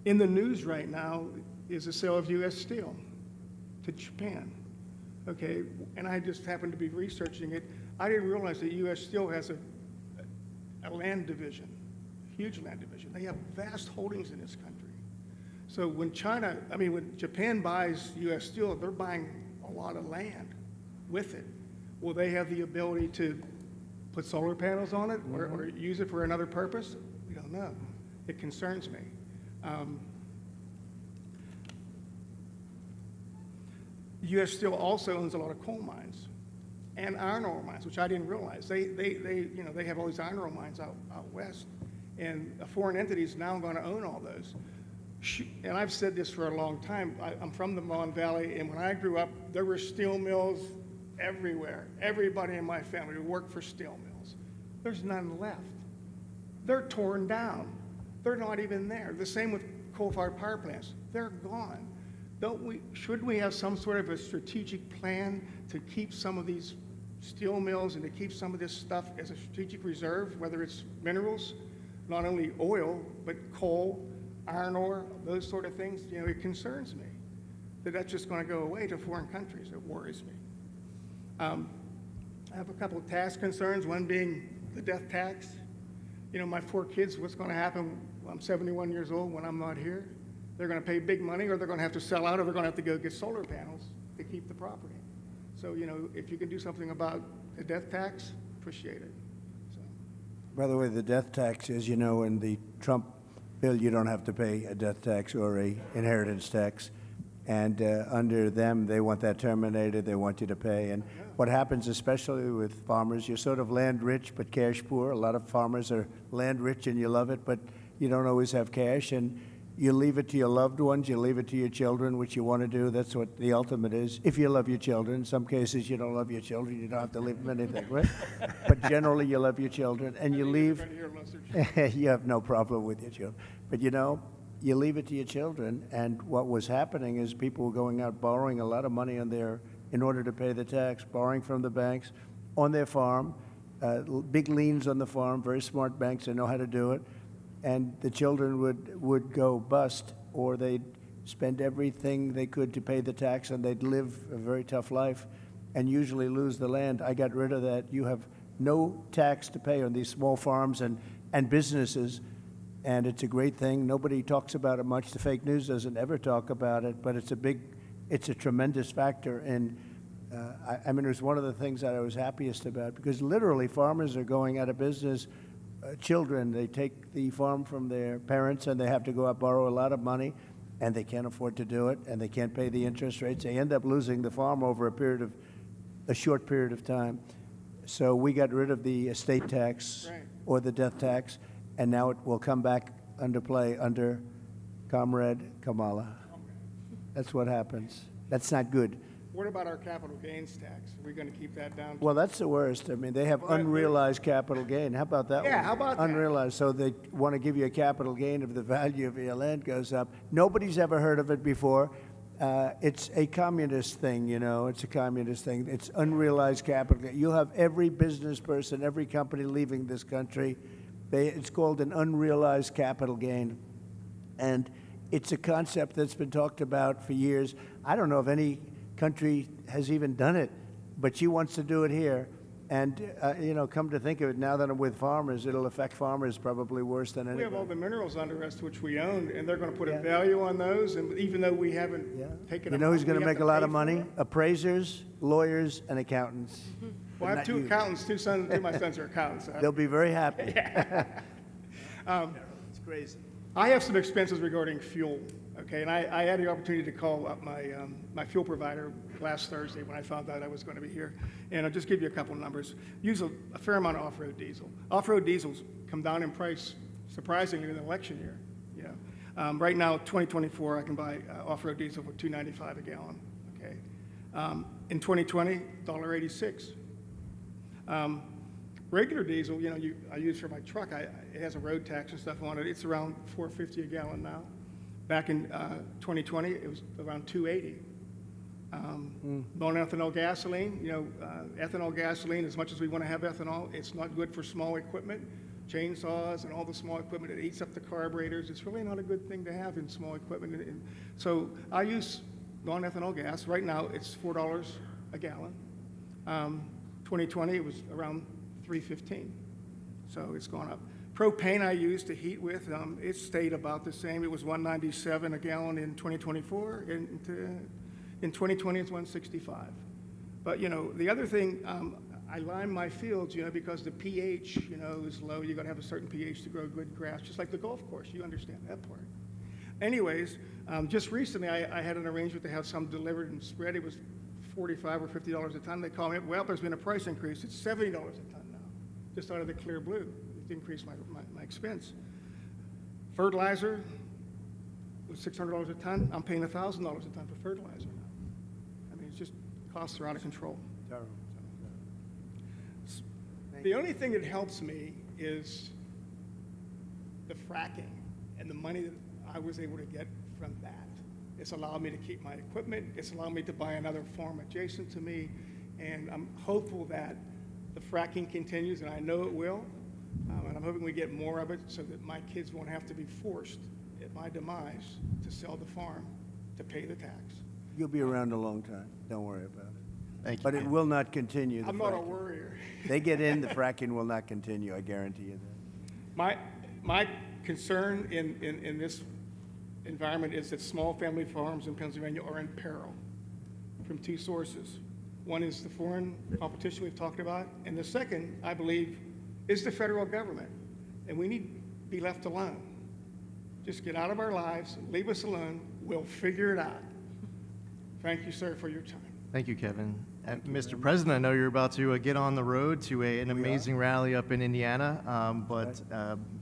In the news right now is the sale of U.S. Steel to Japan. Okay, and I just happened to be researching it. I didn't realize that U.S. Steel has a land division, huge land division. They have vast holdings in this country. So when when Japan buys U.S. Steel, they're buying a lot of land with it. Will they have the ability to put solar panels on it or use it for another purpose? We don't know. It concerns me. U.S. Steel also owns a lot of coal mines and iron ore mines, which I didn't realize. They have all these iron ore mines out west, and a foreign entity is now going to own all those. And I've said this for a long time. I'm from the Mon Valley, and when I grew up, there were steel mills everywhere. Everybody in my family worked for steel mills. There's none left. They're torn down. They're not even there. The same with coal-fired power plants. They're gone. Should we have some sort of a strategic plan to keep some of these steel mills and to keep some of this stuff as a strategic reserve, whether it's minerals, not only oil, but coal, iron ore, those sort of things? It concerns me that that's just going to go away to foreign countries. It worries me. I have a couple of tax concerns, one being the death tax. My 4 kids, what's going to happen when I'm 71 years old when I'm not here? They're going to pay big money, or they're going to have to sell out, or they're going to have to go get solar panels to keep the property. So, if you can do something about the death tax, appreciate it. So. By the way, the death tax is, in the Trump bill, you don't have to pay a death tax or a inheritance tax. And under them, they want that terminated. They want you to pay. And what happens, especially with farmers, you're sort of land rich but cash poor. A lot of farmers are land rich and you love it, but you don't always have cash. And you leave it to your loved ones. You leave it to your children, which you want to do. That's what the ultimate is. If you love your children. In some cases, you don't love your children. You don't have to leave them anything, right? But generally, you love your children. And you leave. You have no problem with your children. But you leave it to your children, and what was happening is people were going out borrowing a lot of money in order to pay the tax, borrowing from the banks on their farm, big liens on the farm, very smart banks that know how to do it, and the children would go bust, or they'd spend everything they could to pay the tax, and they'd live a very tough life and usually lose the land. I got rid of that. You have no tax to pay on these small farms and businesses. And it's a great thing. Nobody talks about it much. The fake news doesn't ever talk about it, but it's a tremendous factor. And it was one of the things that I was happiest about, because literally farmers are going out of business. Children, they take the farm from their parents and they have to go out borrow a lot of money, and they can't afford to do it, and they can't pay the interest rates. They end up losing the farm over a short period of time. So we got rid of the estate tax or the death tax. And now it will come back under play under Comrade Kamala. That's what happens. That's not good. What about our capital gains tax? Are we going to keep that down? Well, that's the worst. They have unrealized capital gain. How about that one? Yeah, how about that? Unrealized. So they want to give you a capital gain if the value of your land goes up. Nobody's ever heard of it before. It's a communist thing, It's a communist thing. It's unrealized capital gain. You'll have every business person, every company leaving this country. It's called an unrealized capital gain, and it's a concept that's been talked about for years. I don't know if any country has even done it, but she wants to do it here. And, come to think of it, now that I'm with farmers, it'll affect farmers probably worse than anybody. We have all the minerals under us, which we own, and they're going to put a value on those, and even though we haven't taken them. You know who's going to make a lot of money? Appraisers, lawyers, and accountants. Well, I have 2 accountants, 2 of my sons are accountants. They'll be very happy. It's crazy. I have some expenses regarding fuel. Okay, and I had the opportunity to call up my fuel provider last Thursday when I found out I was going to be here. And I'll just give you a couple of numbers. Use a fair amount of off-road diesel. Off-road diesels come down in price, surprisingly, in the election year. Right now, 2024, I can buy off-road diesel for $2.95 a gallon. Okay, in 2020, $1.86. Regular diesel, I use for my truck. It has a road tax and stuff on it. It's around $4.50 a gallon now. Back in 2020, it was around $2.80. Non-ethanol gasoline, ethanol gasoline, as much as we want to have ethanol, it's not good for small equipment, chainsaws and all the small equipment. It eats up the carburetors. It's really not a good thing to have in small equipment. And so I use non-ethanol gas. Right now, it's $4 a gallon. 2020, it was around $3.15. So it's gone up. Propane I use to heat with, it stayed about the same. It was $1.97 a gallon in 2024. In 2020, it's $1.65. But, the other thing, I lime my fields, because the pH, is low. You got to have a certain pH to grow good grass, just like the golf course. You understand that part. Anyways, just recently, I had an arrangement to have some delivered and spread. It was $45 or $50 a ton. They called me up, well, there's been a price increase. It's $70 a ton now, just out of the clear blue. It increased my expense. Fertilizer was $600 a ton. I'm paying $1,000 a ton for fertilizer now. I mean, it's just, costs are out of control. Terrible. The only thing that helps me is the fracking and the money that I was able to get from that. It's allowed me to keep my equipment. It's allowed me to buy another farm adjacent to me. And I'm hopeful that the fracking continues, and I know it will. And I'm hoping we get more of it so that my kids won't have to be forced at my demise to sell the farm to pay the tax. You'll be around a long time. Don't worry about it. Thank you. But it will not continue. I'm not a worrier. They get in, the fracking will not continue, I guarantee you that. My concern in this environment is that small family farms in Pennsylvania are in peril from two sources. One is the foreign competition we've talked about, and the second, I believe, is the federal government. And we need to be left alone. Just get out of our lives, leave us alone, we'll figure it out. Thank you, sir, for your time. Thank you, Kevin. Mr. President, I know you're about to get on the road to an amazing rally up in Indiana, but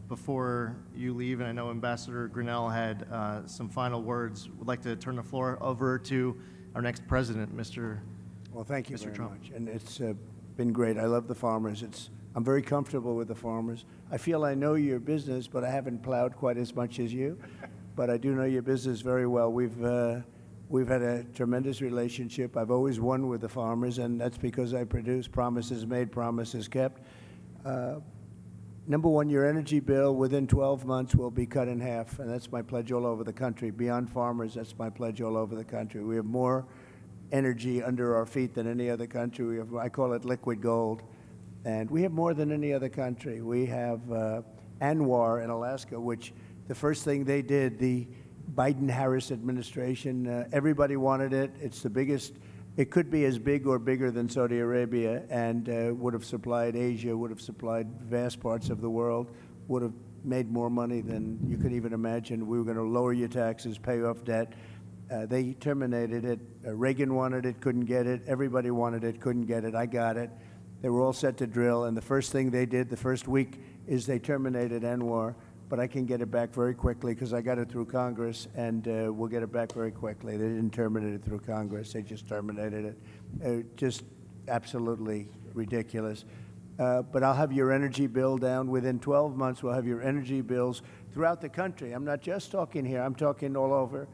before you leave, and I know Ambassador Grinnell had some final words, would like to turn the floor over to our next president, Mr. Well, thank you Mr. very Trump. much. And it's been great. I love the farmers. I'm very comfortable with the farmers. I feel I know your business, but I haven't plowed quite as much as you. But I do know your business very well. We've had a tremendous relationship. I've always won with the farmers, and that's because I produce promises made, promises kept. Number one, your energy bill within 12 months will be cut in half, and that's my pledge all over the country. Beyond farmers, that's my pledge all over the country. We have more energy under our feet than any other country. We have, I call it liquid gold, and we have more than any other country. We have ANWR in Alaska, which the first thing they did, the Biden-Harris administration, everybody wanted it. It's the biggest. It could be as big or bigger than Saudi Arabia, and would have supplied Asia, would have supplied vast parts of the world, would have made more money than you could even imagine. We were going to lower your taxes, pay off debt. They terminated it. Reagan wanted it, couldn't get it. Everybody wanted it, couldn't get it. I got it. They were all set to drill, and the first thing they did the first week is they terminated ANWR. But I can get it back very quickly because I got it through Congress, and we'll get it back very quickly. They didn't terminate it through Congress. They just terminated it. Just absolutely ridiculous. But I'll have your energy bill down. Within 12 months, we'll have your energy bills throughout the country. I'm not just talking here. I'm talking all over.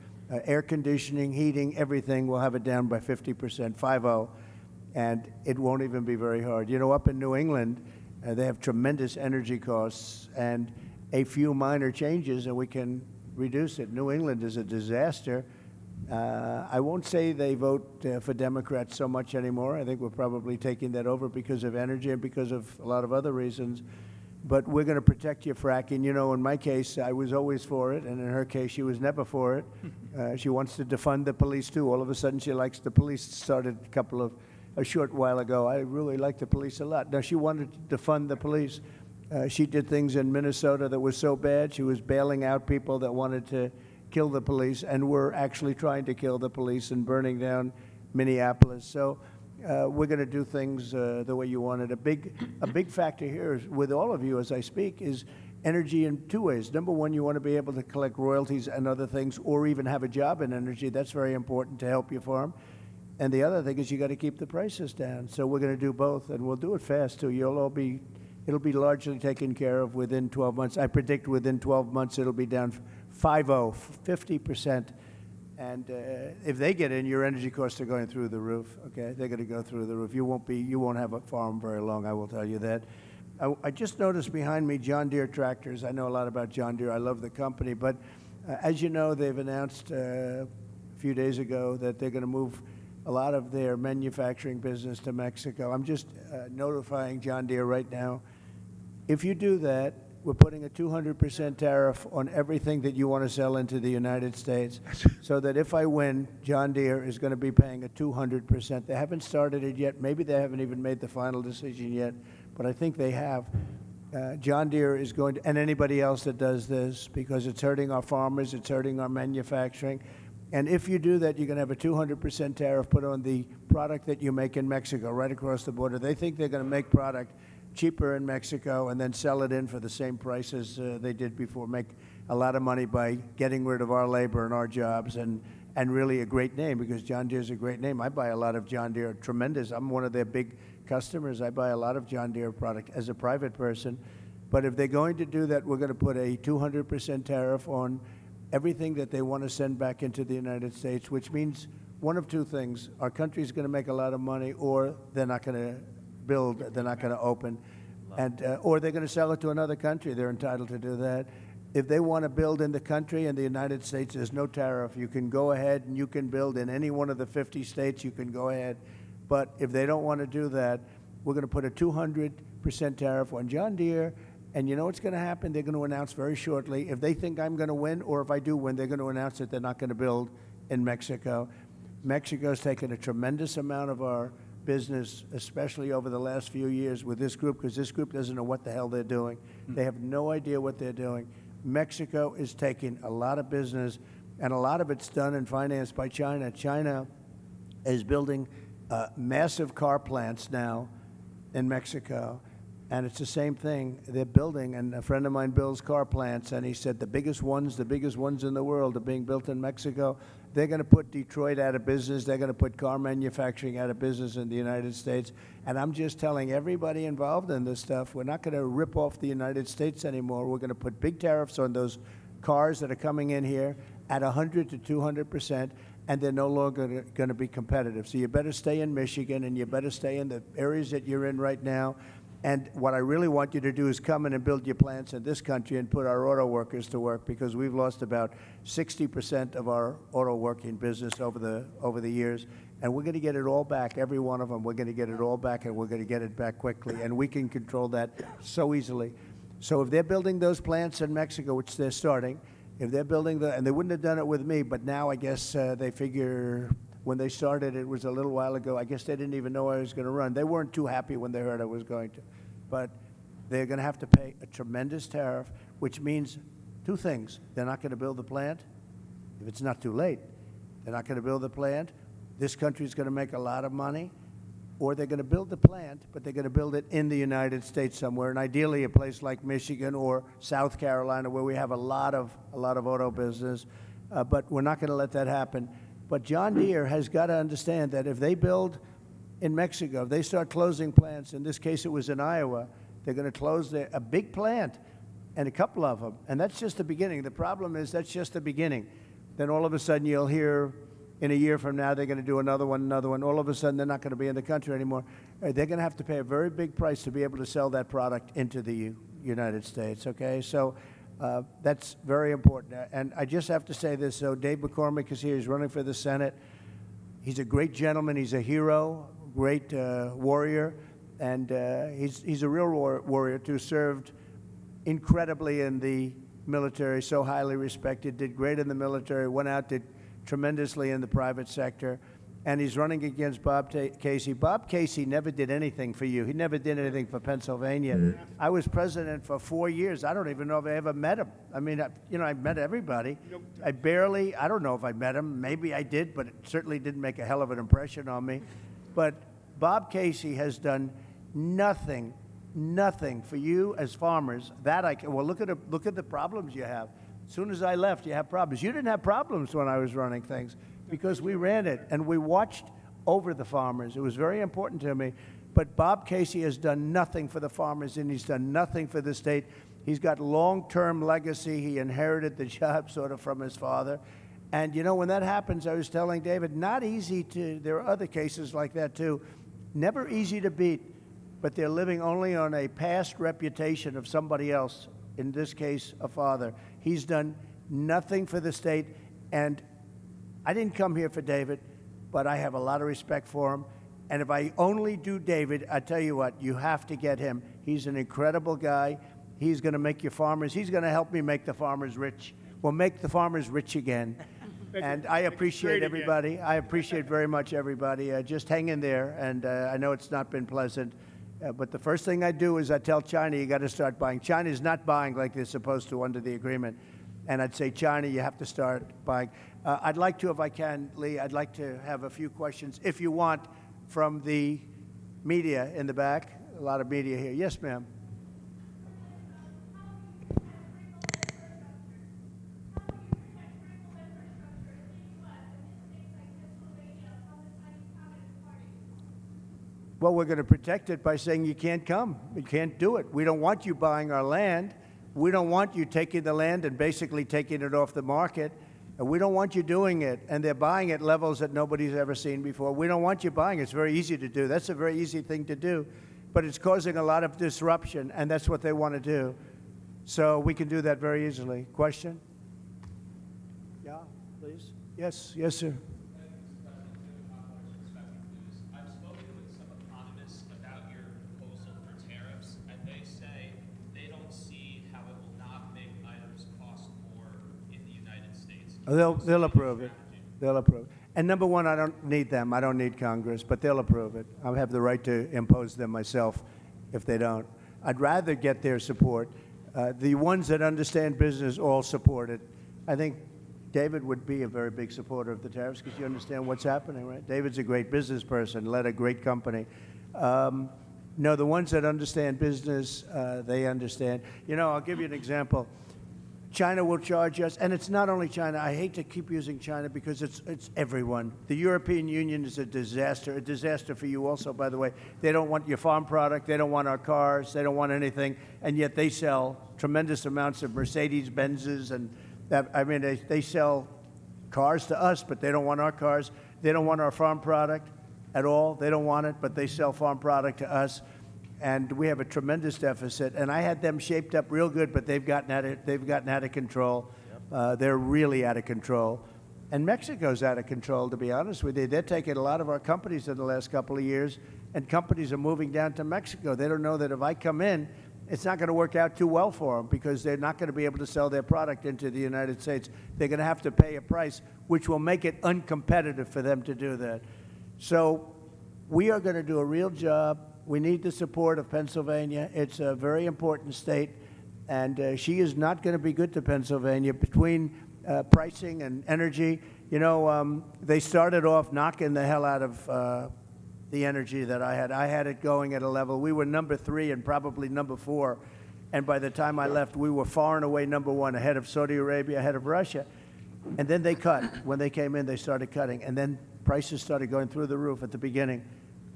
Air conditioning, heating, everything. We'll have it down by 50%, 50. And it won't even be very hard. Up in New England, they have tremendous energy costs, and a few minor changes and we can reduce it. New England is a disaster. I won't say they vote for Democrats so much anymore. I think we're probably taking that over because of energy and because of a lot of other reasons. But we're going to protect your fracking. In my case, I was always for it, and in her case, she was never for it. She wants to defund the police, too. All of a sudden, she likes the police. Started a short while ago. I really like the police a lot. Now, she wanted to defund the police. She did things in Minnesota that were so bad. She was bailing out people that wanted to kill the police, and were actually trying to kill the police and burning down Minneapolis. So we're going to do things the way you want it. A big factor here is, with all of you as I speak, is energy in two ways. Number one, you want to be able to collect royalties and other things, or even have a job in energy. That's very important to help your farm. And the other thing is you got to keep the prices down. So we're going to do both, and we'll do it fast too. It'll be largely taken care of within 12 months. I predict within 12 months it'll be down 50%. And if they get in, your energy costs are going through the roof. Okay, they're going to go through the roof. You won't have a farm very long. I will tell you that. I just noticed behind me John Deere tractors. I know a lot about John Deere. I love the company, but as you know, they've announced a few days ago that they're going to move a lot of their manufacturing business to Mexico. I'm just notifying John Deere right now. If you do that, we're putting a 200% tariff on everything that you want to sell into the United States, so that if I win, John Deere is going to be paying a 200%. They haven't started it yet. Maybe they haven't even made the final decision yet, but I think they have. John Deere is going to, and anybody else that does this, because it's hurting our farmers, it's hurting our manufacturing. And if you do that, you're going to have a 200% tariff put on the product that you make in Mexico, right across the border. They think they're going to make product cheaper in Mexico and then sell it in for the same prices they did before, make a lot of money by getting rid of our labor and our jobs, and really a great name, because John Deere's a great name. I buy a lot of John Deere, tremendous. I'm one of their big customers. I buy a lot of John Deere product as a private person. But if they're going to do that, we're going to put a 200% tariff on everything that they want to send back into the United States, which means one of two things. Our country's going to make a lot of money, or they're not going to build, they're not going to open, and or they're going to sell it to another country. They're entitled to do that. If they want to build in the country, in the United States, there's no tariff. You can go ahead and you can build in any one of the 50 states. You can go ahead. But if they don't want to do that, we're going to put a 200% tariff on John Deere. And you know what's going to happen? They're going to announce very shortly, if they think I'm going to win, or if I do win, they're going to announce that they're not going to build in Mexico. Mexico's taken a tremendous amount of our business, especially over the last few years with this group, because this group doesn't know what the hell they're doing. They have no idea what they're doing. Mexico is taking a lot of business, and a lot of it's done and financed by China. China is building massive car plants now in Mexico, and it's the same thing they're building. And a friend of mine builds car plants, and he said the biggest ones in the world are being built in Mexico. They're going to put Detroit out of business. They're going to put car manufacturing out of business in the United States. And I'm just telling everybody involved in this stuff, we're not going to rip off the United States anymore. We're going to put big tariffs on those cars that are coming in here at 100 to 200%, and they're no longer going to be competitive. So you better stay in Michigan, and you better stay in the areas that you're in right now. And what I really want you to do is come in and build your plants in this country and put our auto workers to work, because we've lost about 60% of our auto working business over the years. And we're going to get it all back, every one of them. We're going to get it all back, and we're going to get it back quickly. And we can control that so easily. So if they're building those plants in Mexico, which they're starting, if they're building and they wouldn't have done it with me, but now I guess they figure when they started, it was a little while ago, I guess they didn't even know I was going to run. They weren't too happy when they heard I was going to. But they're going to have to pay a tremendous tariff, which means two things. They're not going to build the plant if it's not too late. They're not going to build the plant. This country's going to make a lot of money. Or they're going to build the plant, but they're going to build it in the United States somewhere, and ideally a place like Michigan or South Carolina, where we have a lot of auto business. But we're not going to let that happen. But John Deere has got to understand that if they build in Mexico, if they start closing plants, in this case it was in Iowa, they're going to close a big plant and a couple of them. And that's just the beginning. The problem is that's just the beginning. Then all of a sudden you'll hear in a year from now they're going to do another one. All of a sudden they're not going to be in the country anymore. They're going to have to pay a very big price to be able to sell that product into the United States, okay? So that's very important. And I just have to say this. So Dave McCormick is here. He's running for the Senate. He's a great gentleman. He's a hero, great warrior. And he's a real warrior, too. Served incredibly in the military, so highly respected, did great in the military, went out, did tremendously in the private sector. and he's running against Bob Casey. Bob Casey never did anything for you. He never did anything for Pennsylvania. I was president for 4 years. I don't even know if I ever met him. I mean, I met everybody. I don't know if I met him. Maybe I did, but it certainly didn't make a hell of an impression on me. But Bob Casey has done nothing for you as farmers. Well, look at the problems you have. As soon as I left, you have problems. You didn't have problems when I was running things because we ran it and we watched over the farmers. It was very important to me. But Bob Casey has done nothing for the farmers, and he's done nothing for the state. He's got long-term legacy. He inherited the job sort of from his father. And, you know, when that happens, I was telling David, not easy there are other cases like that too, never easy to beat, but they're living only on a past reputation of somebody else, in this case, a father. He's done nothing for the state, and I didn't come here for David, but I have a lot of respect for him. And if I only do David, I tell you what, you have to get him. He's an incredible guy. He's going to make your farmers, he's going to help me make the farmers rich. We'll make the farmers rich again. And I appreciate everybody. I appreciate very much everybody. Just hang in there, and I know it's not been pleasant. But the first thing I do is I tell China, you got to start buying. China's not buying like they're supposed to under the agreement. And I'd say, China, you have to start buying. I'd like to, if I can, Lee, I'd like to have a few questions, if you want, from the media in the back. A lot of media here. Yes, ma'am. Well, we're going to protect it by saying you can't come. You can't do it. We don't want you buying our land. We don't want you taking the land and basically taking it off the market. And we don't want you doing it. And they're buying at levels that nobody's ever seen before. We don't want you buying. It's very easy to do. That's a very easy thing to do. But it's causing a lot of disruption, and that's what they want to do. So we can do that very easily. Question? Yeah, please. Yes, yes, sir. They'll approve it. They'll approve it. And number one, I don't need them. I don't need Congress, but they'll approve it. I have the right to impose them myself if they don't. I'd rather get their support. The ones that understand business all support it. I think David would be a very big supporter of the tariffs because you understand what's happening, right? David's a great business person, led a great company. No, the ones that understand business, they understand. You know, I'll give you an example. China will charge us, and it's not only China. I hate to keep using China because it's everyone. The European Union is a disaster for you also, by the way. They don't want your farm product. They don't want our cars. They don't want anything, and yet they sell tremendous amounts of Mercedes-Benzes, and I mean, they sell cars to us, but they don't want our cars. They don't want our farm product at all. They don't want it, but they sell farm product to us. And we have a tremendous deficit. And I had them shaped up real good, but they've gotten out of control. Yep. They're really out of control. And Mexico's out of control, to be honest with you. They're taking a lot of our companies in the last couple of years, and companies are moving down to Mexico. They don't know that if I come in, it's not going to work out too well for them because they're not going to be able to sell their product into the United States. They're going to have to pay a price, which will make it uncompetitive for them to do that. So we are going to do a real job. We need the support of Pennsylvania. It's a very important state, and she is not going to be good to Pennsylvania between pricing and energy. You know, they started off knocking the hell out of the energy that I had. I had it going at a level. We were number 3 and probably number 4, and by the time I left, we were far and away number 1, ahead of Saudi Arabia, ahead of Russia. And then they cut. When they came in, they started cutting, and then prices started going through the roof at the beginning.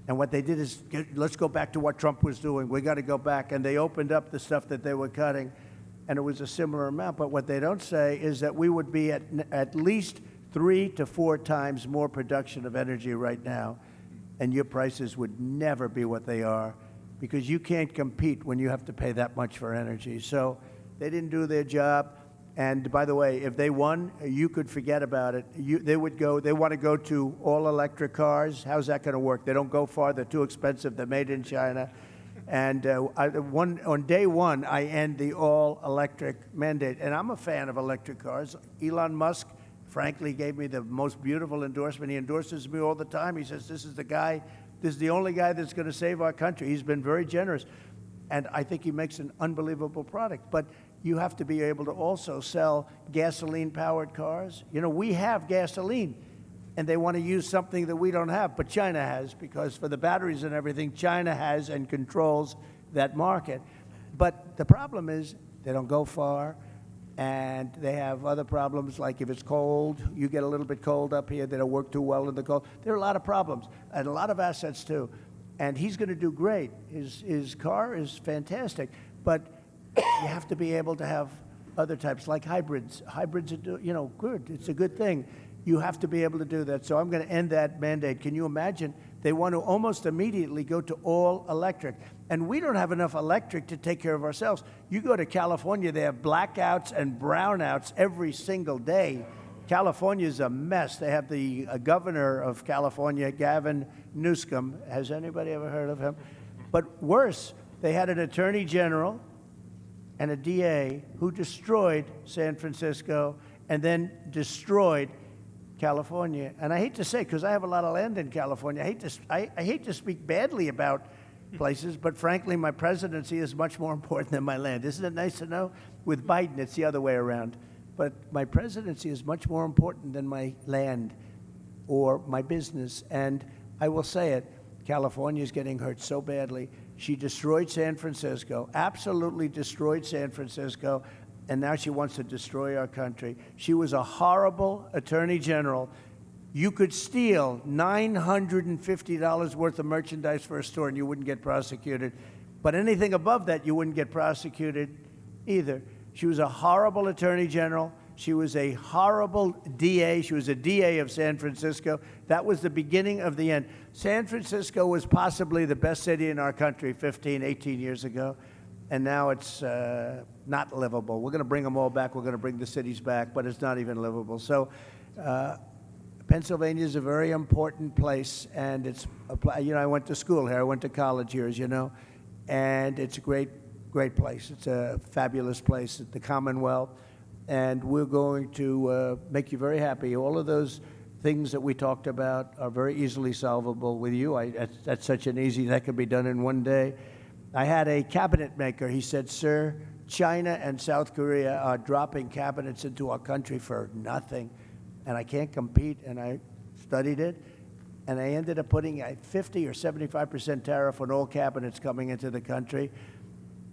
And what they did is, let's go back to what Trump was doing. We got to go back. And they opened up the stuff that they were cutting, and it was a similar amount. But what they don't say is that we would be at least 3 to 4 times more production of energy right now, and your prices would never be what they are because you can't compete when you have to pay that much for energy. So they didn't do their job. And by the way, if they won, you could forget about it. They want to go to all-electric cars. How's that going to work? They don't go far. They're too expensive. They're made in China. And on day one, I end the all-electric mandate. And I'm a fan of electric cars. Elon Musk frankly gave me the most beautiful endorsement. He endorses me all the time. He says, this is the only guy that's going to save our country. He's been very generous. And I think he makes an unbelievable product. But you have to be able to also sell gasoline-powered cars. You know, we have gasoline, and they want to use something that we don't have, but China has, because for the batteries and everything, China has and controls that market. But the problem is they don't go far, and they have other problems, like if it's cold, you get a little bit cold up here, they don't work too well in the cold. There are a lot of problems, and a lot of assets too. And he's going to do great. His car is fantastic, but you have to be able to have other types, like hybrids. Hybrids are, you know, good. It's a good thing. You have to be able to do that. So I'm going to end that mandate. Can you imagine? They want to almost immediately go to all electric. And we don't have enough electric to take care of ourselves. You go to California, they have blackouts and brownouts every single day. California is a mess. They have the governor of California, Gavin Newsom. Has anybody ever heard of him? But worse, they had an attorney general and a DA who destroyed San Francisco and then destroyed California. And I hate to say, because I have a lot of land in California, I hate to speak badly about places, but frankly, my presidency is much more important than my land. Isn't it nice to know? With Biden, it's the other way around. But my presidency is much more important than my land or my business. And I will say it, California is getting hurt so badly. She destroyed San Francisco, absolutely destroyed San Francisco, and now she wants to destroy our country. She was a horrible attorney general. You could steal $950 worth of merchandise for a store and you wouldn't get prosecuted. But anything above that, you wouldn't get prosecuted either. She was a horrible attorney general. She was a horrible DA. She was a DA of San Francisco. That was the beginning of the end. San Francisco was possibly the best city in our country 15, 18 years ago, and now it's not livable. We're going to bring them all back. We're going to bring the cities back, but it's not even livable. So Pennsylvania is a very important place, and it's, you know, I went to school here. I went to college here, as you know, and it's a great place. It's a fabulous place at the Commonwealth, and we're going to make you very happy. All of those things that we talked about are very easily solvable with you. That's such an easy, that could be done in one day. I had a cabinet maker. He said, sir, China and South Korea are dropping cabinets into our country for nothing, and I can't compete. And I studied it, and I ended up putting a 50 or 75% tariff on all cabinets coming into the country.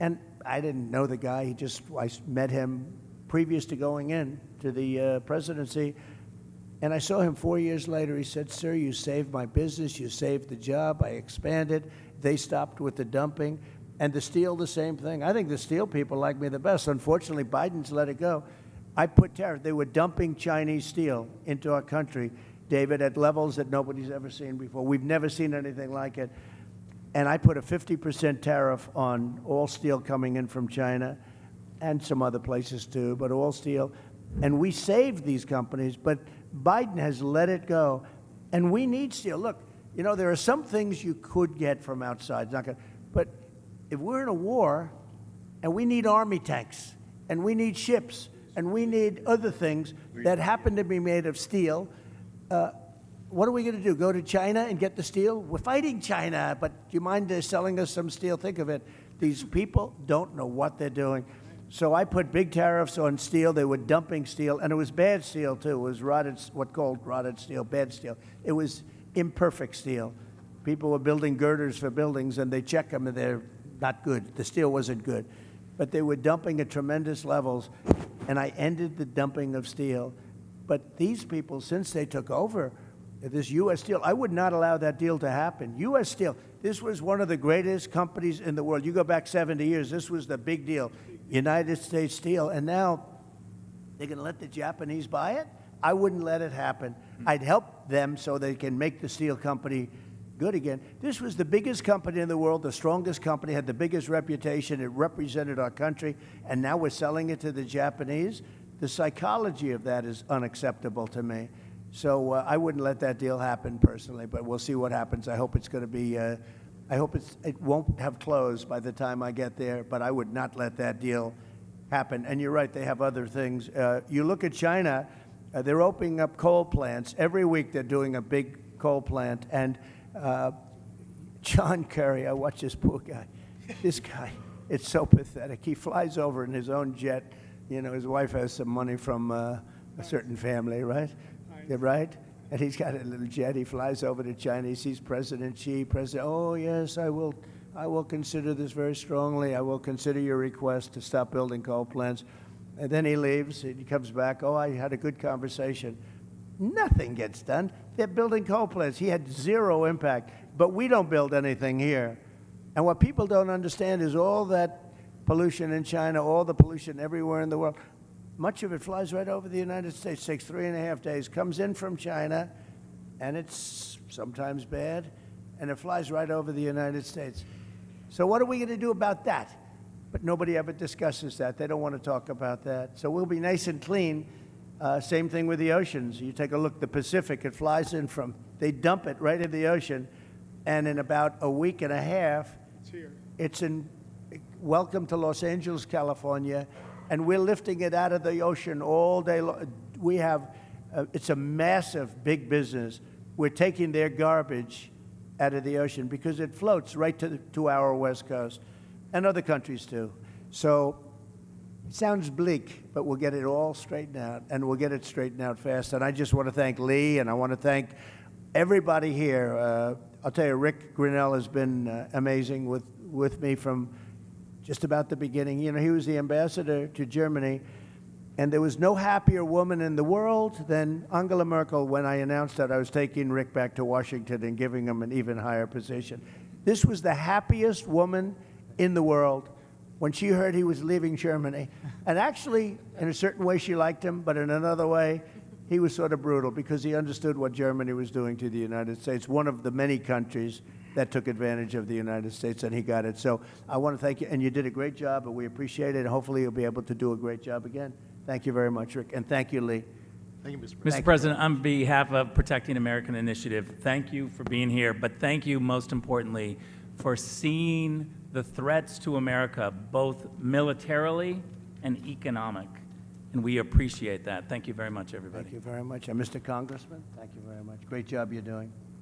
And I didn't know the guy. I met him previous to going in to the presidency. And I saw him 4 years later. He said, sir, you saved my business. You saved the job. I expanded. They stopped with the dumping. And the steel, the same thing. I think the steel people like me the best. Unfortunately, Biden's let it go. I put tariff. They were dumping Chinese steel into our country, David, at levels that nobody's ever seen before. We've never seen anything like it. And I put a 50% tariff on all steel coming in from China and some other places too, but all steel. And we saved these companies, but Biden has let it go. And we need steel. Look, you know, there are some things you could get from outside, but if we're in a war and we need army tanks and we need ships and we need other things that happen to be made of steel, what are we going to do? Go to China and get the steel? We're fighting China, but do you mind selling us some steel? Think of it. These people don't know what they're doing. So I put big tariffs on steel. They were dumping steel, and it was bad steel, too. It was rotted, called rotted steel, bad steel. It was imperfect steel. People were building girders for buildings, and they check them, and they're not good. The steel wasn't good. But they were dumping at tremendous levels, and I ended the dumping of steel. But these people, since they took over, this U.S. Steel, I would not allow that deal to happen. U.S. Steel, this was one of the greatest companies in the world. You go back 70 years, this was the big deal. United States Steel, and now they're going to let the Japanese buy it? I wouldn't let it happen. I'd help them so they can make the steel company good again. This was the biggest company in the world, the strongest company, had the biggest reputation. It represented our country, and now we're selling it to the Japanese. The psychology of that is unacceptable to me. So I wouldn't let that deal happen personally, but we'll see what happens. I hope it's going to be, I hope it won't have closed by the time I get there, but I would not let that deal happen. And you're right, they have other things. You look at China, They're opening up coal plants. Every week they're doing a big coal plant. And John Kerry, I watch this poor guy. This guy, it's so pathetic. He flies over in his own jet. You know, his wife has some money from a certain family, right? Yeah, right? And he's got a little jet. He flies over to China. He sees President Xi. Oh, yes, I will consider this very strongly. I will consider your request to stop building coal plants. And then he leaves, and he comes back. Oh, I had a good conversation. Nothing gets done. They're building coal plants. He had zero impact. But we don't build anything here. And what people don't understand is all that pollution in China, all the pollution everywhere in the world, much of it flies right over the United States, takes 3.5 days, comes in from China, and it's sometimes bad, and it flies right over the United States. So what are we going to do about that? But nobody ever discusses that. They don't want to talk about that. So we'll be nice and clean. Same thing with the oceans. You take a look, the Pacific, it flies in from, they dump it right in the ocean, and in about a week and a half, it's in, welcome to Los Angeles, California, and we're lifting it out of the ocean all day long. We have, it's a massive, big business. We're taking their garbage out of the ocean because it floats right to our West Coast, and other countries too. So it sounds bleak, but we'll get it all straightened out, and we'll get it straightened out fast. And I just want to thank Lee, and I want to thank everybody here. I'll tell you, Rick Grinnell has been amazing with me from just about the beginning. You know, he was the ambassador to Germany, and there was no happier woman in the world than Angela Merkel when I announced that I was taking Rick back to Washington and giving him an even higher position. This was the happiest woman in the world when she heard he was leaving Germany. And actually, in a certain way, she liked him, but in another way, he was sort of brutal because he understood what Germany was doing to the United States, one of the many countries that took advantage of the United States, and he got it. So I want to thank you, and you did a great job, and we appreciate it, and hopefully you'll be able to do a great job again. Thank you very much, Rick, and thank you, Lee. Thank you, Mr. President. Mr. President, on behalf of Protecting American Initiative, thank you for being here, but thank you most importantly for seeing the threats to America, both militarily and economic. And we appreciate that. Thank you very much, everybody. Thank you very much. And Mr. Congressman, thank you very much. Great job you're doing.